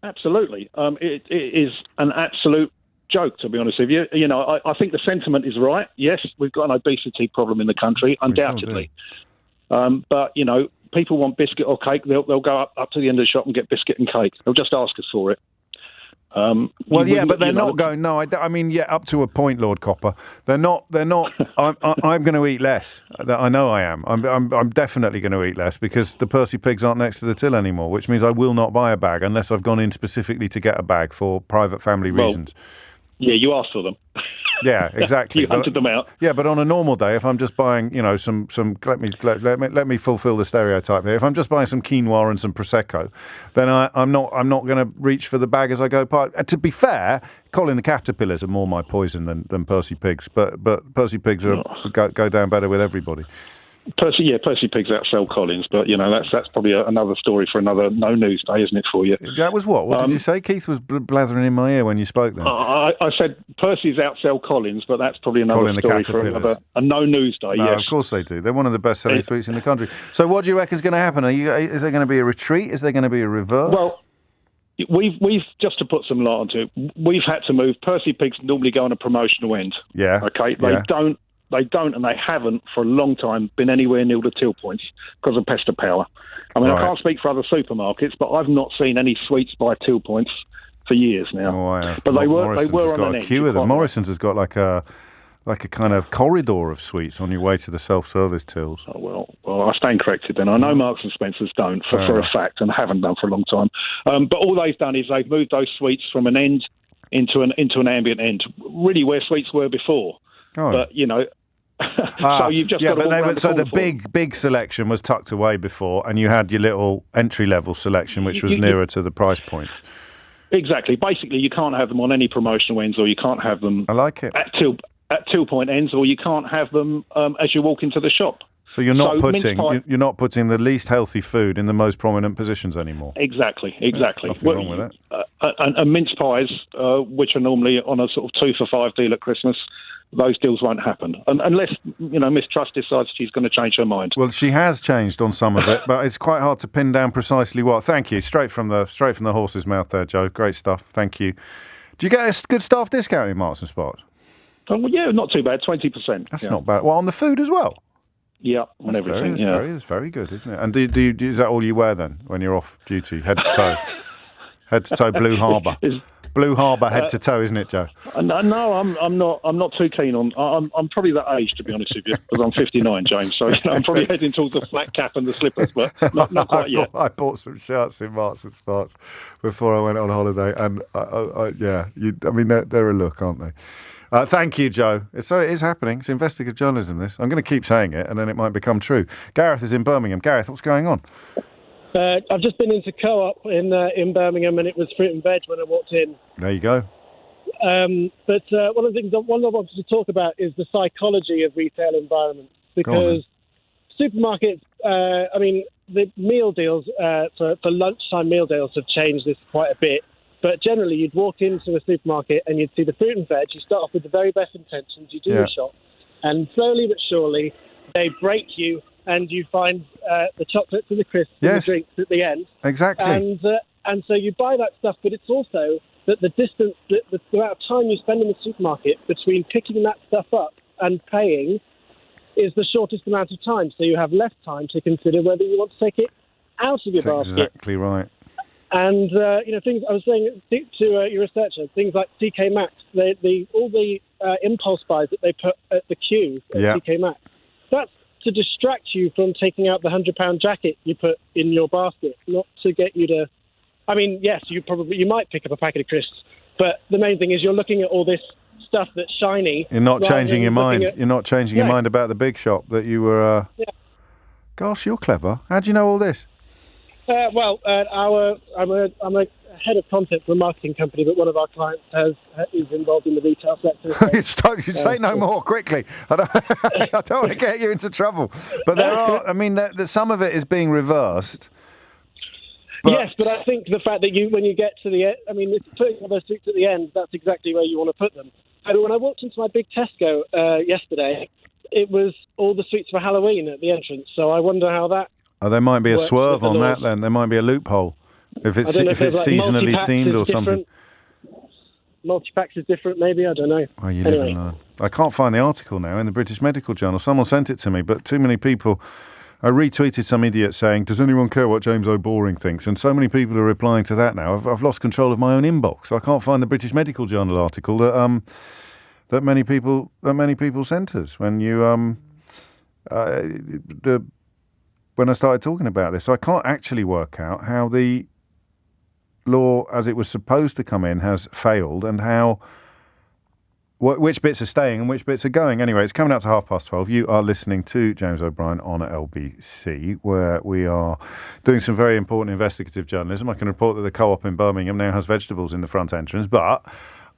Absolutely, it is an absolute joke, to be honest with you. I think the sentiment is right. Yes, we've got an obesity problem in the country, undoubtedly. But, people want biscuit or cake, they'll go up to the end of the shop and get biscuit and cake. They'll just ask us for it. But they're not going. No, I mean, up to a point, Lord Copper. They're not. I'm going to eat less. I know I am. I'm definitely going to eat less because the Percy pigs aren't next to the till anymore, which means I will not buy a bag unless I've gone in specifically to get a bag for private family reasons. Yeah, you asked for them. Yeah, exactly. You hunted them out. Yeah, but on a normal day, if I'm just buying, some let me fulfil the stereotype here. If I'm just buying some quinoa and some prosecco, then I'm not going to reach for the bag as I go by. To be fair, Colin, the caterpillars are more my poison than Percy pigs, but Percy pigs go down better with everybody. Percy pigs outsell Collins, but that's probably another story for another no news day, isn't it, for you? That was what? What did you say? Keith was blathering in my ear when you spoke then. I said Percy's outsell Collins, but that's probably another story for a no news day. No, yes, of course they do. They're one of the best selling sweets in the country. So, what do you reckon is going to happen? Is there going to be a retreat? Is there going to be a reverse? Well, we've just to put some light onto it. We've had to move. Percy pigs normally go on a promotional end. Yeah. Okay. They don't, and they haven't for a long time been anywhere near the till points because of pest power. I mean, I can't speak for other supermarkets, but I've not seen any sweets by till points for years now. Oh, I have. But Morrison's they were got on an a edge. queue of them. Morrison's has got like a kind of corridor of sweets on your way to the self-service tills. Oh, well, I stand corrected then. I know Marks and Spencer's don't for a fact and haven't done for a long time. But all they've done is they've moved those sweets from an end into an ambient end, really where sweets were before. Oh. But, so you've just got to the big selection was tucked away before, and you had your little entry-level selection, which was nearer to the price points. Exactly. Basically, you can't have them on any promotional ends, or you can't have them I like it. at till point ends, or you can't have them as you walk into the shop. So you're not putting the least healthy food in the most prominent positions anymore. Exactly. There's nothing wrong with that. And mince pies, which are normally on a sort of 2 for $5 deal at Christmas, those deals won't happen unless Miss Truss decides she's going to change her mind. Well, she has changed on some of it, but it's quite hard to pin down precisely what. Thank you, straight from the horse's mouth there, Joe. Great stuff. Thank you. Do you get a good staff discount in Marks and Sparks? Well, yeah, not too bad. 20%. That's not bad. Well, on the food as well. Yeah, on everything. That's very good, isn't it? And is that all you wear then when you're off duty, head to toe? Head to toe, Blue Harbour. Blue Harbour, head to toe, isn't it, Joe? No, I'm not too keen on. I'm probably that age, to be honest with you, because I'm 59, James. So I'm probably heading towards the flat cap and the slippers, but not quite yet. I bought some shirts in Marks and Sparks before I went on holiday, and they're a look, aren't they? Thank you, Joe. So it is happening. It's investigative journalism, this. I'm going to keep saying it, and then it might become true. Gareth is in Birmingham. Gareth, what's going on? I've just been into Co-op in Birmingham, and it was fruit and veg when I walked in. There you go. But one of the things I wanted to talk about is the psychology of retail environments, because supermarkets, the meal deals for lunchtime meal deals have changed this quite a bit. But generally, you'd walk into a supermarket and you'd see the fruit and veg. You start off with the very best intentions. You do your shop, and slowly but surely, they break you, and you find the chocolates and the crisps and the drinks at the end. Exactly. And so you buy that stuff, but it's also that the distance, the amount of time you spend in the supermarket between picking that stuff up and paying is the shortest amount of time. So you have less time to consider whether you want to take it out of your basket. Exactly right. And, things I was saying to your researcher, things like TK Maxx, all the impulse buys that they put at the queue at TK Maxx, that's to distract you from taking out the £100 jacket you put in your basket, not to get you to... I mean, yes, you might pick up a packet of crisps, but the main thing is you're looking at all this stuff that's shiny. You're not changing your mind. You're not changing your mind about the big shop that you were... Gosh, you're clever. How do you know all this? I'm a head of content for a marketing company, but one of our clients is involved in the retail sector. You say no more quickly. I don't want to get you into trouble. But there are. I mean, some of it is being reversed. Yes, but I think the fact that when you get to the end, putting all those sweets at the end, that's exactly where you want to put them. And when I walked into my big Tesco yesterday, it was all the sweets for Halloween at the entrance. So I wonder how that. Oh, there might be a swerve on that then. There might be a loophole if it's seasonally themed or something. Multi-packs is different, maybe. I don't know. Oh, you live and learn. I can't find the article now in the British Medical Journal. Someone sent it to me, but too many people I retweeted some idiot saying, "Does anyone care what James O'Boring thinks?" And so many people are replying to that now. I've lost control of my own inbox. I can't find the British Medical Journal article that many people sent us when when I started talking about this. So I can't actually work out how the law, as it was supposed to come in, has failed, and how which bits are staying and which bits are going. Anyway, it's coming out to 12:30. You are listening to James O'Brien on LBC, where we are doing some very important investigative journalism. I can report that the Co-op in Birmingham now has vegetables in the front entrance, but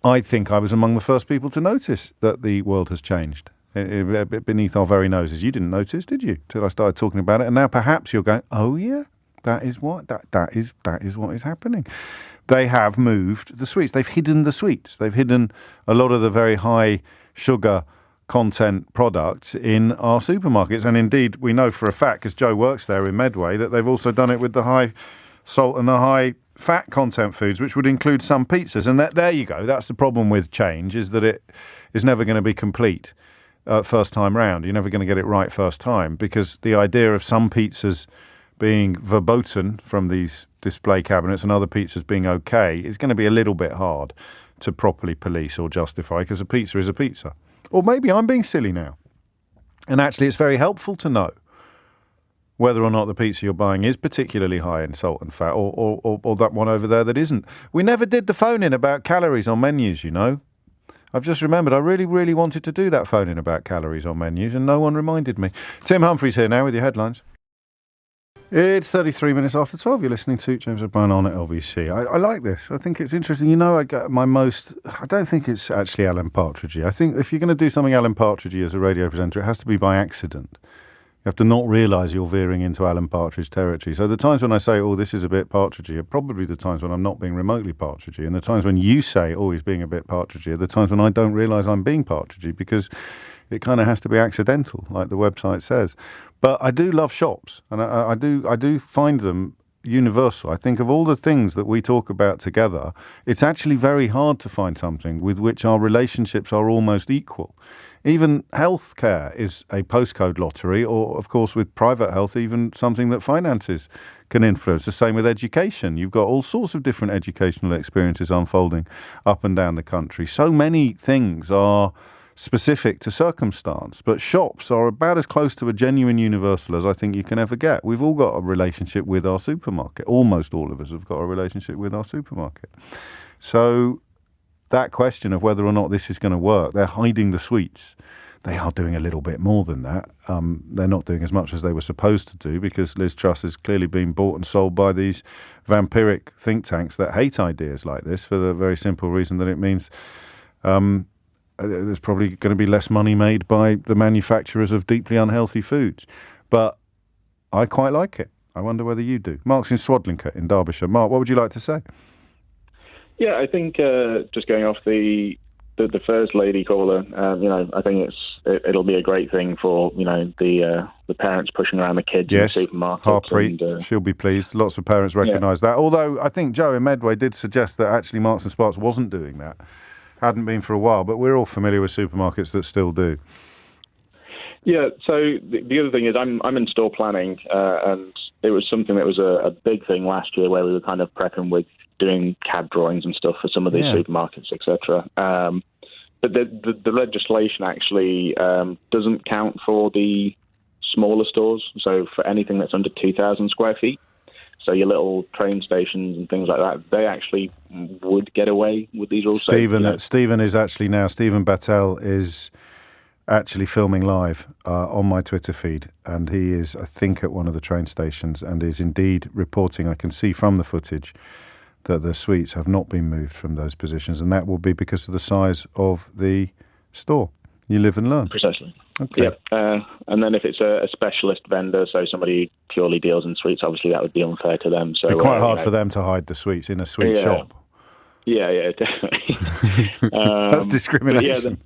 I think I was among the first people to notice that the world has changed beneath our very noses. You didn't notice, did you, till I started talking about it? And now perhaps you're going, oh yeah, that is what is happening. They have moved the sweets. They've hidden the sweets. They've hidden a lot of the very high sugar content products in our supermarkets. And indeed, we know for a fact, because Joe works there in Medway, that they've also done it with the high salt and the high fat content foods, which would include some pizzas. And there you go. That's the problem with change, is that it is never going to be complete first time round. You're never going to get it right first time, because the idea of some pizzas being verboten from these display cabinets and other pizzas being okay is going to be a little bit hard to properly police or justify, because a pizza is a pizza. Or maybe I'm being silly now. And actually it's very helpful to know whether or not the pizza you're buying is particularly high in salt and fat, or that one over there that isn't. We never did the phone-in about calories on menus, you know. I've just remembered I really, really wanted to do that phone-in about calories on menus, and no one reminded me. Tim Humphries here now with your headlines. It's 33 minutes after 12. You're listening to James O'Brien on at LBC. I like this. I think it's interesting. You know, I don't think it's actually Alan Partridgey. I think if you're going to do something Alan Partridgey as a radio presenter, it has to be by accident. You have to not realise you're veering into Alan Partridge territory. So the times when I say, oh, this is a bit Partridgey, are probably the times when I'm not being remotely Partridgey. And the times when you say, oh, he's being a bit Partridgey, are the times when I don't realise I'm being Partridgey, because it kind of has to be accidental, like the website says. But I do love shops, and I do find them universal. I think of all the things that we talk about together, it's actually very hard to find something with which our relationships are almost equal. Even healthcare is a postcode lottery, or, of course, with private health, even something that finances can influence. The same with education. You've got all sorts of different educational experiences unfolding up and down the country. So many things are specific to circumstance, but shops are about as close to a genuine universal as I think you can ever get. We've all got a relationship with our supermarket. Almost all of us have got a relationship with our supermarket. So that question of whether or not this is going to work, they're hiding the sweets. They are doing a little bit more than that. They're not doing as much as they were supposed to do, because Liz Truss has clearly been bought and sold by these vampiric think tanks that hate ideas like this, for the very simple reason that it means there's probably going to be less money made by the manufacturers of deeply unhealthy foods. But I quite like it. I wonder whether you do. Mark's in Swadlincote in Derbyshire. Mark, what would you like to say? Yeah, I think just going off the first lady caller, I think it'll be a great thing for the parents pushing around the kids in the supermarkets. Harpreet, she'll be pleased. Lots of parents recognise that. Although I think Joe in Medway did suggest that actually Marks and Sparks wasn't doing that. Hadn't been for a while, but we're all familiar with supermarkets that still do. Yeah, so the other thing is I'm in store planning, and it was something that was a big thing last year, where we were kind of prepping with doing CAD drawings and stuff for some of these supermarkets, etc. But the legislation actually doesn't count for the smaller stores, so for anything that's under 2,000 square feet. So your little train stations and things like that, they actually would get away with these rules. Stephen Battel is actually filming live on my Twitter feed, and he is, I think, at one of the train stations, and is indeed reporting, I can see from the footage, that the sweets have not been moved from those positions, and that will be because of the size of the store. You live and learn. Precisely. Okay. Yeah. And then if it's a specialist vendor, so somebody who purely deals in sweets, obviously that would be unfair to them. So it's quite hard for them to hide the sweets in a sweet shop. Yeah, definitely. That's discrimination.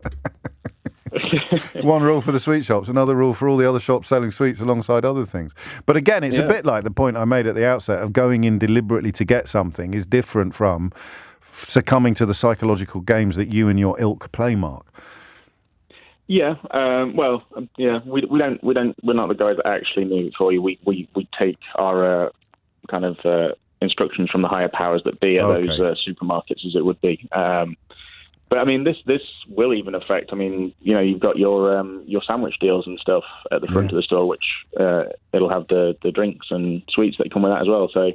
One rule for the sweet shops, another rule for all the other shops selling sweets alongside other things. But again, it's a bit like the point I made at the outset of going in deliberately to get something is different from succumbing to the psychological games that you and your ilk play, Mark. Yeah. We're not the guys that actually move it for you. We take our kind of instructions from the higher powers that be at those supermarkets, as it would be. But I mean, this will even affect. I mean, you've got your sandwich deals and stuff at the front of the store, which it'll have the drinks and sweets that come with that as well. So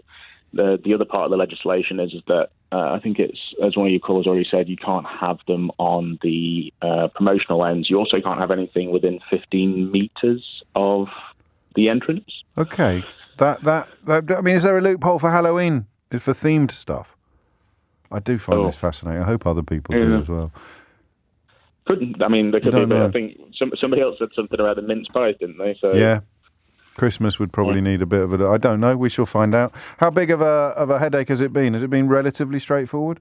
the other part of the legislation is that I think it's, as one of your callers already said, you can't have them on the promotional ends. You also can't have anything within 15 meters of the entrance. Okay. That I mean, is there a loophole for Halloween? Is for themed stuff? I do find this fascinating. I hope other people do as well. Couldn't. I mean, there could be a bit. I think somebody else said something about the mince pies, didn't they? So yeah. Christmas would probably need a bit of I don't know. We shall find out. How big of a headache has it been? Has it been relatively straightforward?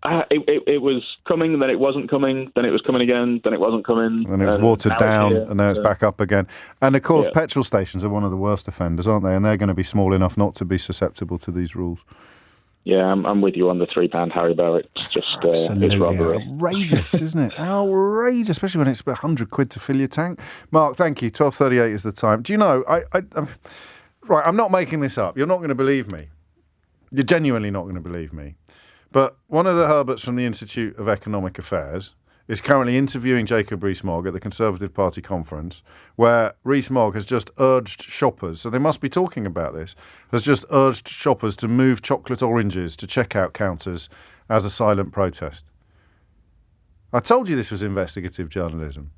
It was coming, then it wasn't coming, then it was coming again, then it wasn't coming. And it was watered down, and now it's back up again. And of course, petrol stations are one of the worst offenders, aren't they? And they're going to be small enough not to be susceptible to these rules. Yeah, I'm with you on the £3 Haribo. It's just it's robbery. Outrageous, isn't it? Outrageous, especially when it's about £100 to fill your tank. Mark, thank you. 12:38 is the time. Do you know? I'm not making this up. You're not going to believe me. You're genuinely not going to believe me. But one of the Herberts from the Institute of Economic Affairs is currently interviewing Jacob Rees-Mogg at the Conservative Party conference, where Rees-Mogg has just urged shoppers, so they must be talking about this, has just urged shoppers to move chocolate oranges to checkout counters as a silent protest. I told you this was investigative journalism.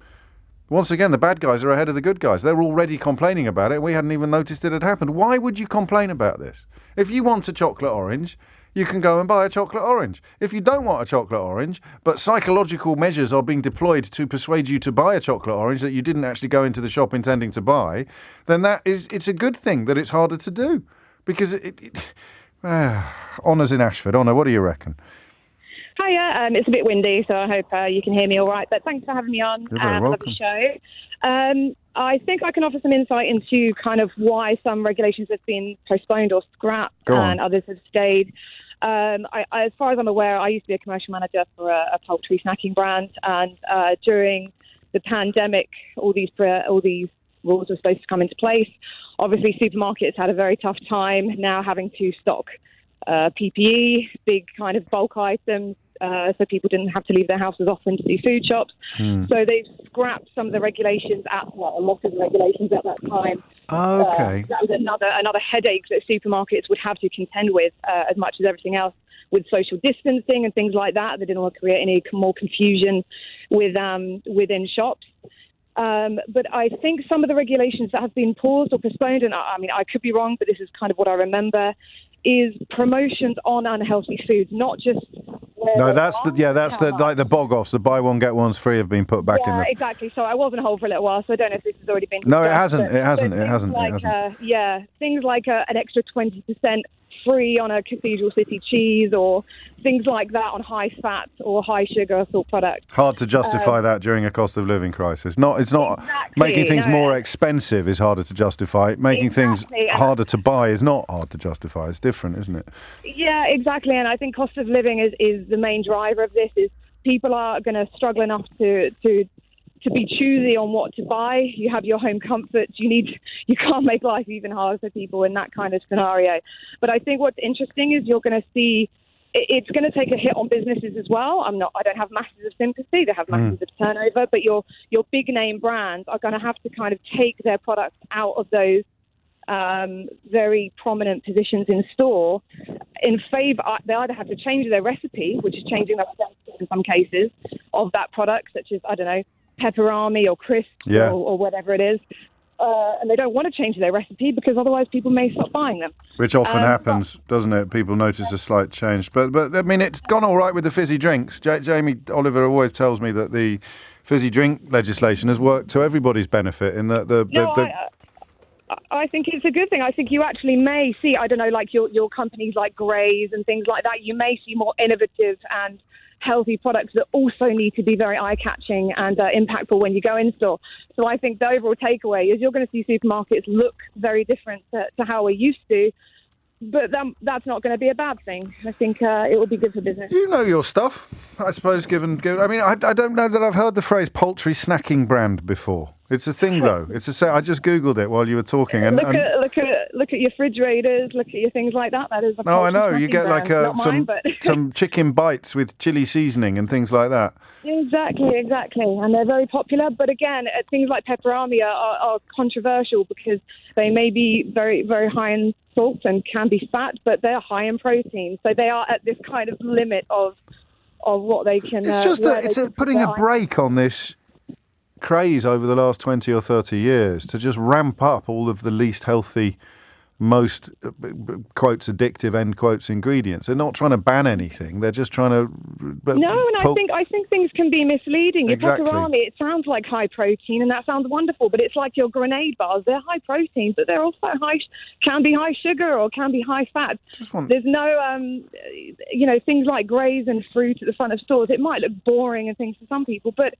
Once again, the bad guys are ahead of the good guys. They're already complaining about it. We hadn't even noticed it had happened. Why would you complain about this? If you want a chocolate orange, you can go and buy a chocolate orange. If you don't want a chocolate orange, but psychological measures are being deployed to persuade you to buy a chocolate orange that you didn't actually go into the shop intending to buy, then it's a good thing that it's harder to do. Because Honor's in Ashford. Honor, what do you reckon? Hiya, it's a bit windy, so I hope you can hear me all right. But thanks for having me on. You're very welcome. Love the show. I think I can offer some insight into kind of why some regulations have been postponed or scrapped and others have stayed. As far as I'm aware, I used to be a commercial manager for a poultry snacking brand, and during the pandemic, all these rules were supposed to come into place. Obviously, supermarkets had a very tough time now having to stock PPE, big kind of bulk items, so people didn't have to leave their houses often to do food shops. So they've scrapped some of the regulations a lot of the regulations at that time. Okay. That was another headache that supermarkets would have to contend with, as much as everything else, with social distancing and things like that. They didn't want to create any more confusion within shops. But I think some of the regulations that have been paused or postponed, and I mean, I could be wrong, but this is kind of what I remember, is promotions on unhealthy foods, not just. That's the bog offs. The buy one get one's free have been put back in. Yeah, exactly. So I was on hold for a little while, so I don't know if this has already been. No, it hasn't. It hasn't. Things like an extra 20% free on a Cathedral City cheese, or things like that on high fat or high sugar salt products. Hard to justify that during a cost of living crisis. It's not making things more expensive is harder to justify. Making things harder to buy is not hard to justify. It's different, isn't it? Yeah, exactly. And I think cost of living is the main driver of this. Is people are going to struggle enough to be choosy on what to buy. You have your home comforts. You can't make life even harder for people in that kind of scenario. But I think what's interesting is you're going to see it's going to take a hit on businesses as well. I don't have masses of sympathy. They have masses of turnover, but your big name brands are going to have to kind of take their products out of those very prominent positions in store in favour. They either have to change their recipe, which is changing the percentage in some cases of that product, such as, I don't know, pepperami or crisps or whatever it is. And they don't want to change their recipe because otherwise people may stop buying them. Which often happens, doesn't it? People notice a slight change. But I mean, it's gone all right with the fizzy drinks. Jamie Oliver always tells me that the fizzy drink legislation has worked to everybody's benefit in that I think it's a good thing. I think you actually may see, I don't know, like your companies like Grey's and things like that, you may see more innovative and healthy products that also need to be very eye-catching and impactful when you go in store. So I think the overall takeaway is you're going to see supermarkets look very different to how we're used to. that's not going to be a bad thing. I think it will be good for business. You know your stuff, I suppose, given I mean, I don't know that I've heard the phrase poultry snacking brand before. It's a thing, though. I just Googled it while you were talking. And look at your refrigerators, look at your things like that. That is a I know. You get brand. like some chicken bites with chili seasoning and things like that. Exactly. And they're very popular. But again, things like pepperami are controversial because they may be very, very high in salt and can be fat, but they're high in protein. So they are at this kind of limit of what they can... It's just putting a brake on this craze over the last 20 or 30 years to just ramp up all of the least healthy, most quotes addictive end quotes ingredients. They're not trying to ban anything. They're just trying to I think things can be misleading. Exactly. Your pepperami, it sounds like high protein and that sounds wonderful, but it's like your grenade bars. They're high protein, but they're also can be high sugar or can be high fat. There's no things like graze and fruit at the front of stores. It might look boring and things for some people, but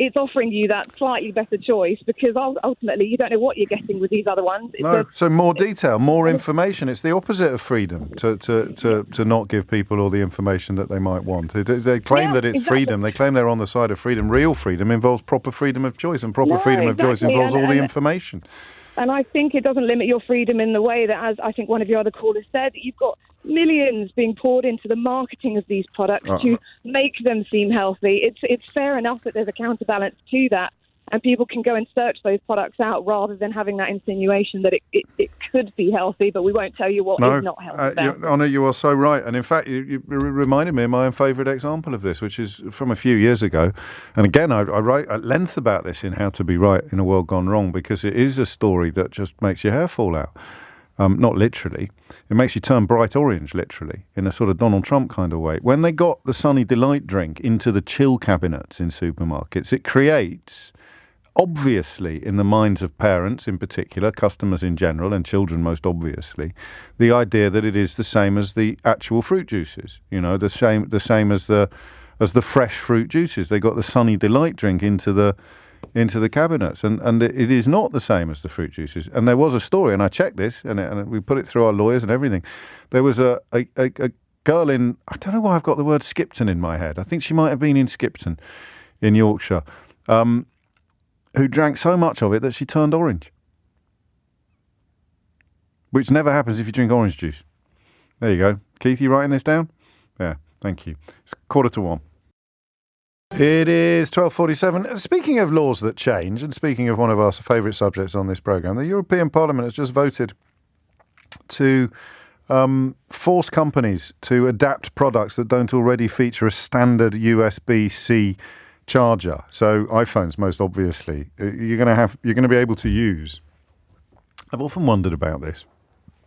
it's offering you that slightly better choice because ultimately you don't know what you're getting with these other ones. So more detail, more information. It's the opposite of freedom to not give people all the information that they might want. They claim that it's freedom. They claim they're on the side of freedom. Real freedom involves proper freedom of choice, and proper freedom of choice involves all the information. And I think it doesn't limit your freedom in the way that, as I think one of your other callers said, you've got millions being poured into the marketing of these products to make them seem healthy. It's fair enough that there's a counterbalance to that, and people can go and search those products out rather than having that insinuation that it could be healthy, but we won't tell you what is not healthy. Anna, you are so right. And in fact, you reminded me of my own favourite example of this, which is from a few years ago. And again, I write at length about this in How to Be Right in a World Gone Wrong, because it is a story that just makes your hair fall out. Not literally. It makes you turn bright orange, literally, in a sort of Donald Trump kind of way. When they got the Sunny Delight drink into the chill cabinets in supermarkets, it creates, obviously, in the minds of parents in particular, customers in general, and children most obviously, the idea that it is the same as the actual fruit juices. You know, the same as the fresh fruit juices. They got the Sunny Delight drink into the cabinets, and it is not the same as the fruit juices. And there was a story, and I checked this, and we put it through our lawyers and everything. There was a girl in, I don't know why I've got the word Skipton in my head. I think she might have been in Skipton in Yorkshire, who drank so much of it that she turned orange, which never happens if you drink orange juice. There you go. Keith, you writing this down? Yeah, thank you. It's 1:45. It is 12:47. Speaking of laws that change, and speaking of one of our favourite subjects on this programme, the European Parliament has just voted to force companies to adapt products that don't already feature a standard USB-C charger. So iPhones, most obviously, you're going to be able to use. I've often wondered about this.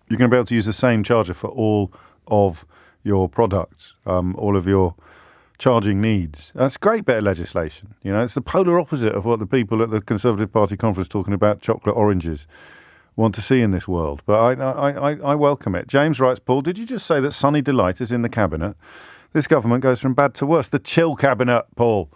You're going to be able to use the same charger for all of your products, all of your charging needs. That's a great bit of legislation. You know, it's the polar opposite of what the people at the Conservative Party conference talking about chocolate oranges want to see in this world. But I welcome it. James writes, Paul, did you just say that Sunny Delight is in the cabinet? This government goes from bad to worse. The chill cabinet, Paul.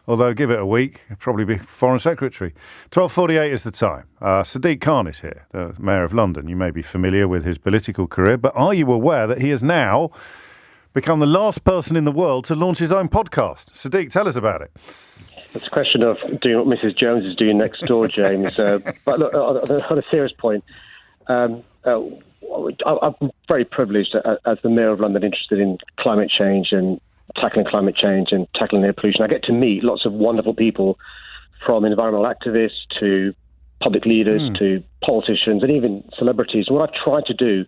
Although, give it a week, it'll probably be Foreign Secretary. 12:48 is the time. Sadiq Khan is here, the Mayor of London. You may be familiar with his political career, but are you aware that he has now become the last person in the world to launch his own podcast? Sadiq, tell us about it. It's a question of doing what Mrs. Jones is doing next door, James. But look, on a serious point, I'm very privileged as the Mayor of London, interested in climate change and tackling climate change and tackling air pollution. I get to meet lots of wonderful people, from environmental activists to public leaders to politicians and even celebrities. And what I've tried to do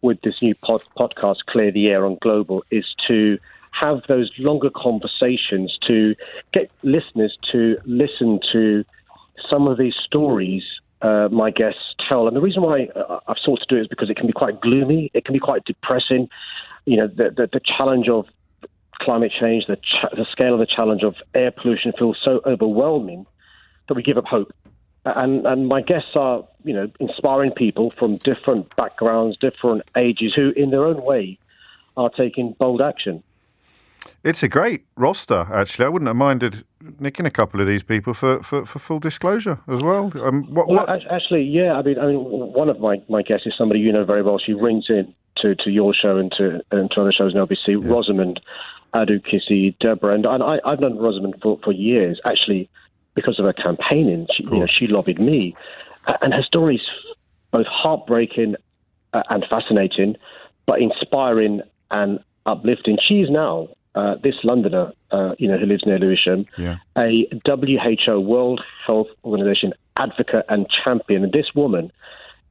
with this new podcast, Clear the Air on Global, is to have those longer conversations, to get listeners to listen to some of these stories my guests tell. And the reason why I've sought to do it is because it can be quite gloomy, it can be quite depressing. You know, the challenge of climate change, the scale of the challenge of air pollution feels so overwhelming that we give up hope. And my guests are, you know, inspiring people from different backgrounds, different ages, who in their own way are taking bold action. It's a great roster, actually. I wouldn't have minded nicking a couple of these people for full disclosure as well. Actually, yeah. I mean, one of my guests is somebody you know very well. She rings in to your show and to other shows on LBC. Yeah. Rosamund Adu-Kissi, Deborah, and I've known Rosamund for years. Actually, because of her campaigning, she lobbied me, and her story's both heartbreaking and fascinating, but inspiring and uplifting. She's now this Londoner, who lives near Lewisham, a WHO World Health Organization advocate and champion. And this woman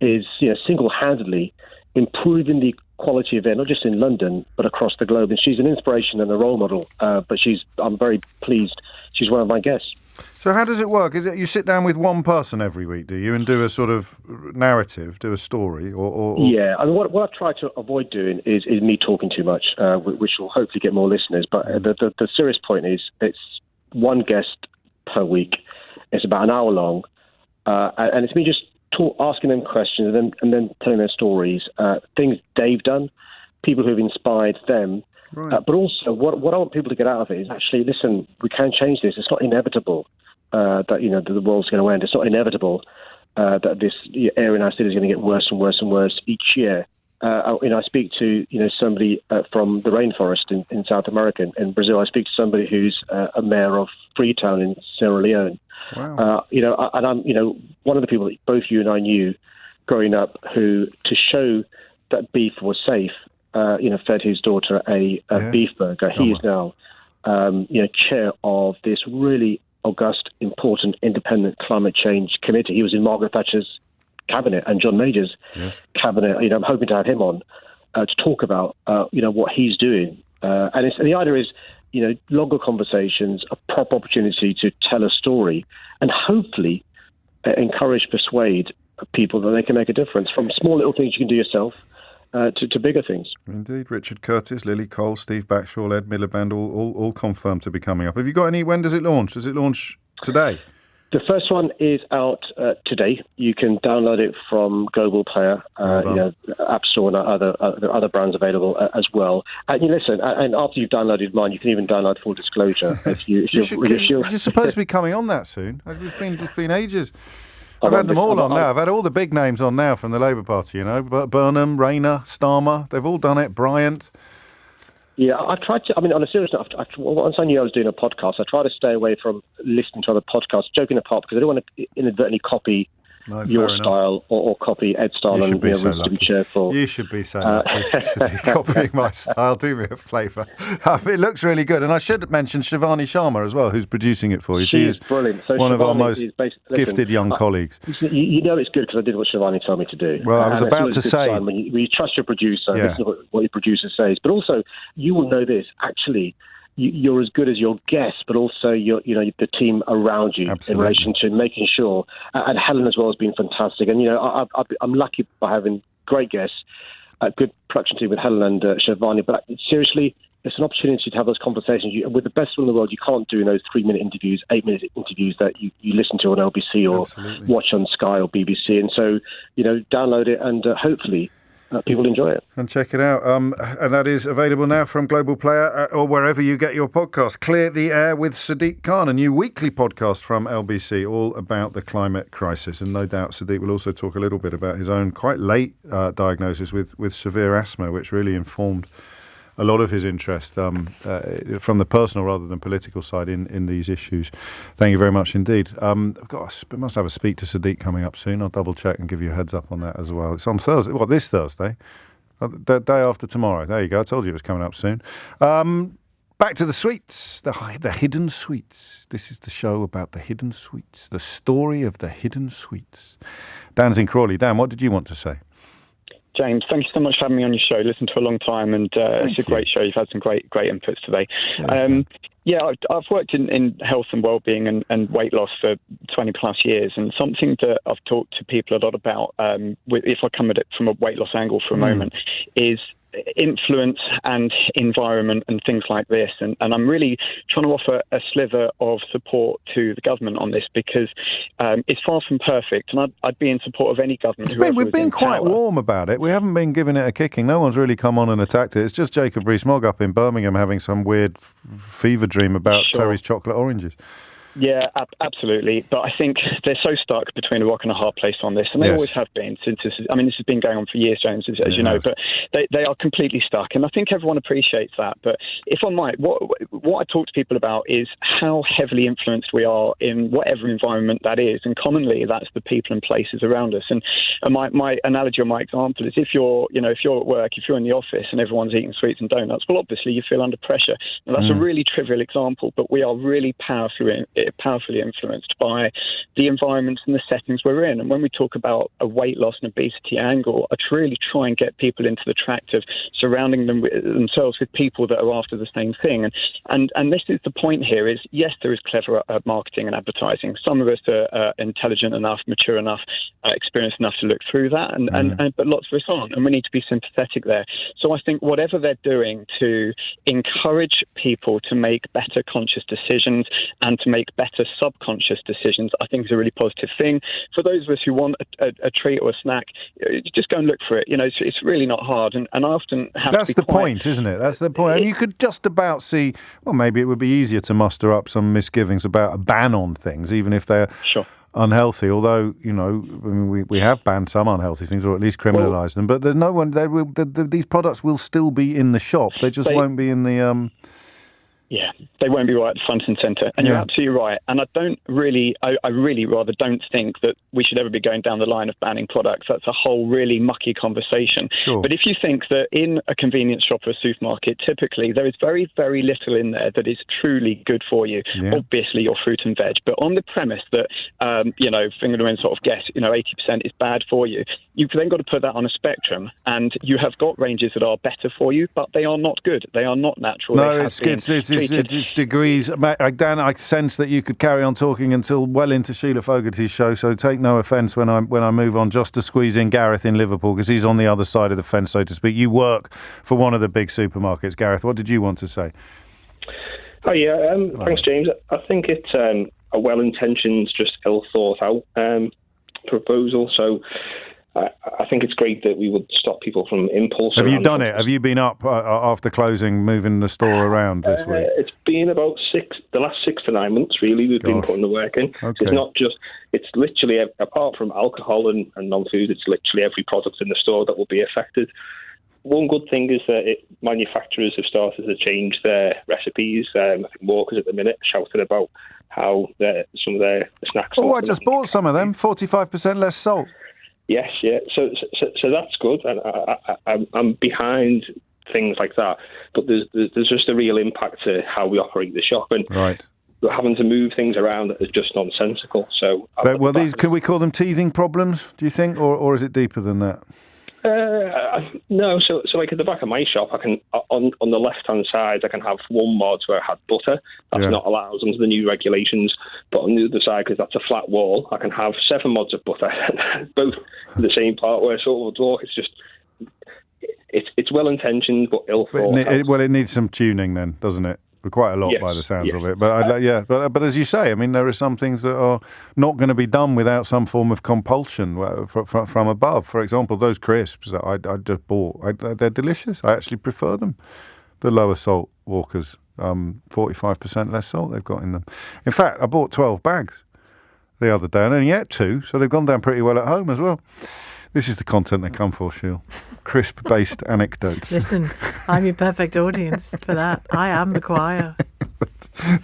is, single-handedly improving the quality of air, not just in London, but across the globe. And she's an inspiration and a role model. But I'm very pleased. She's one of my guests. So how does it work? Is it you sit down with one person every week, do you, and do a sort of narrative, do a story, or... Yeah, I mean, what I try to avoid doing is me talking too much, which will hopefully get more listeners. But the serious point is it's one guest per week. It's about an hour long, and it's me just asking them questions and then telling their stories, things they've done, people who've inspired them. Right. But also, what I want people to get out of it is actually, listen, we can change this. It's not inevitable that the world's going to end. It's not inevitable that this air in our city is going to get worse and worse and worse each year. I speak to somebody from the rainforest in South America, in Brazil. I speak to somebody who's a mayor of Freetown in Sierra Leone. Wow. And I'm one of the people that both you and I knew growing up who, to show that beef was safe, fed his daughter a beef burger. He is now, chair of this really august, important, independent climate change committee. He was in Margaret Thatcher's cabinet and John Major's cabinet. I'm hoping to have him on to talk about, what he's doing. And the idea is, longer conversations, a proper opportunity to tell a story, and hopefully encourage, persuade people that they can make a difference from small little things you can do yourself to bigger things. Indeed. Richard Curtis, Lily Cole, Steve Backshall, Ed Miliband, all confirmed to be coming up. Have you got any? When does it launch? Does it launch today? The first one is out today. You can download it from Global Player, App Store, and other brands available as well. And listen, and after you've downloaded mine, you can even download Full Disclosure. You're supposed to be coming on that soon. It's been ages. I've had them all on now. I've had all the big names on now from the Labour Party, Burnham, Rayner, Starmer, they've all done it. Bryant. Yeah, I tried to, on a serious note, once I knew I was doing a podcast, I tried to stay away from listening to other podcasts, joking apart, because I don't want to inadvertently copy your style or copy Ed's style and be able to be cheerful. You should be so lucky copying my style. Do me a favour. It looks really good. And I should mention Shivani Sharma as well, who's producing it for you. She is brilliant. So one of our most gifted young colleagues. You know it's good because I did what Shivani told me to do. Well, I was about to say... When you trust your producer, listen to what your producer says. But also, you will know this, actually... You're as good as your guests, but also the team around you. Absolutely. In relation to making sure. And Helen as well has been fantastic. And I'm lucky by having great guests, a good production team with Helen and Shivani. But seriously, it's an opportunity to have those conversations with the best in the world. You can't do in those 3-minute interviews, 8-minute interviews that you listen to on LBC or watch on Sky or BBC. And so download it and hopefully. People enjoy it. And check it out. And that is available now from Global Player or wherever you get your podcast. Clear the Air with Sadiq Khan, a new weekly podcast from LBC, all about the climate crisis. And no doubt Sadiq will also talk a little bit about his own quite late diagnosis with severe asthma, which really informed a lot of his interest from the personal rather than political side in these issues. Thank you very much indeed. I must have a speak to Sadiq coming up soon. I'll double check and give you a heads up on that as well. It's on Thursday. This Thursday? The day after tomorrow. There you go. I told you it was coming up soon. Back to the sweets, the hidden sweets. This is the show about the hidden sweets, the story of the hidden sweets. Dan's in Crawley. Dan, what did you want to say? James, thank you so much for having me on your show. Listened to a long time, and it's a great show. You've had some great inputs today. I've worked in health and well-being and weight loss for 20 plus years, and something that I've talked to people a lot about, if I come at it from a weight loss angle for a moment, is influence and environment and things like this. And I'm really trying to offer a sliver of support to the government on this because it's far from perfect. And I'd be in support of any government. We've been quite warm about it. We haven't been giving it a kicking. No one's really come on and attacked it. It's just Jacob Rees-Mogg up in Birmingham having some weird fever dream about Terry's chocolate oranges. Yeah, absolutely. But I think they're so stuck between a rock and a hard place on this, and they always have been since this has been going on for years, James, as you know. But they are completely stuck, and I think everyone appreciates that. But if I might, what I talk to people about is how heavily influenced we are in whatever environment that is, and commonly that's the people and places around us. And my analogy or my example is if you're at work, if you're in the office and everyone's eating sweets and donuts, well, obviously you feel under pressure. And that's a really trivial example, but we are really powerfully influenced by the environments and the settings we're in. And when we talk about a weight loss and obesity angle, I really try and get people into the tract of surrounding themselves with people that are after the same thing. And this is the point here is, yes, there is clever marketing and advertising. Some of us are intelligent enough, mature enough, experienced enough to look through that, but lots of us aren't, and we need to be sympathetic there. So I think whatever they're doing to encourage people to make better conscious decisions and to make better subconscious decisions, I think is a really positive thing. For those of us who want a treat or a snack, just go and look for it. It's really not hard, and I often have That's to be the point, isn't it? That's the point. And you could just about see, well, maybe it would be easier to muster up some misgivings about a ban on things, even if they're unhealthy. Although, we have banned some unhealthy things, or at least criminalised them. But there's no one. These products will still be in the shop. They just won't be in the. Yeah, they won't be right at the front and centre. And you're absolutely right. And I really rather don't think that we should ever be going down the line of banning products. That's a whole really mucky conversation. Sure. But if you think that in a convenience shop or a supermarket, typically there is very, very little in there that is truly good for you. Yeah. Obviously, your fruit and veg. But on the premise that, finger to sort of guess, 80% is bad for you, you've then got to put that on a spectrum. And you have got ranges that are better for you, but they are not good. They are not natural. No, it's degrees. Dan, I sense that you could carry on talking until well into Sheila Fogarty's show, so take no offence when I move on just to squeeze in Gareth in Liverpool, because he's on the other side of the fence, so to speak. You work for one of the big supermarkets. Gareth, what did you want to say? Oh, yeah, thanks, James. I think it's a well-intentioned, just ill-thought-out proposal, so I think it's great that we would stop people from impulse. Have you done it? Have you been up after closing, moving the store around this week? It's been about the last 6 to 9 months, really. We've been putting the work in. Okay. It's literally, apart from alcohol and non-food, it's literally every product in the store that will be affected. One good thing is that manufacturers have started to change their recipes. I think Walkers at the minute shouted about how some of their snacks... Oh, I just bought some of them, 45% less salt. Yes, yeah. So that's good, and I'm behind things like that. But there's just a real impact to how we operate the shop, and we're having to move things around that is just nonsensical. So, can we call them teething problems? Do you think, or is it deeper than that? No, so like at the back of my shop, I can on the left-hand side, I can have one mod where I had butter. That's not allowed under the new regulations. But on the other side, because that's a flat wall, I can have 7 mods of butter, both in the same part where I sort of walk. It's just, it's well-intentioned but ill-thought. It needs some tuning then, doesn't it? Quite a lot by the sounds of it. But as you say, I mean, there are some things that are not going to be done without some form of compulsion from above. For example, those crisps that I just bought, they're delicious. I actually prefer them. The lower salt Walkers, 45% less salt they've got in them. In fact, I bought 12 bags the other day and only ate 2, so they've gone down pretty well at home as well. This is the content they come for, Sheil. Crisp-based anecdotes. Listen, I'm your perfect audience for that. I am the choir.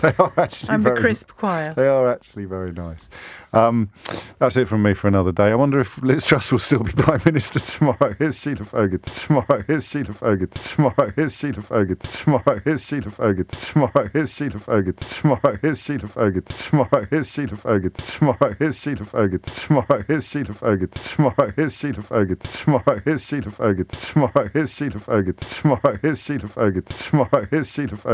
They are actually I'm the crisp choir. They are actually very nice. That's it from me for another day. I wonder if Liz Truss will still be Prime Minister tomorrow. Here's Sheila Fogarty tomorrow. Here's Sheila Fogarty tomorrow. Here's Sheila Fogarty tomorrow. Here's Sheila Fogarty tomorrow. Here's Sheila Fogarty tomorrow. Here's Sheila Fogarty tomorrow. Here's Sheila Fogarty tomorrow. Here's Sheila Fogarty tomorrow. Here's Sheila Fogarty tomorrow. Here's Sheila Fogarty tomorrow. Here's Sheila Fogarty tomorrow. Here's Sheila Fogarty tomorrow. Here's Sheila Fogarty tomorrow. Here's Sheila Fogarty.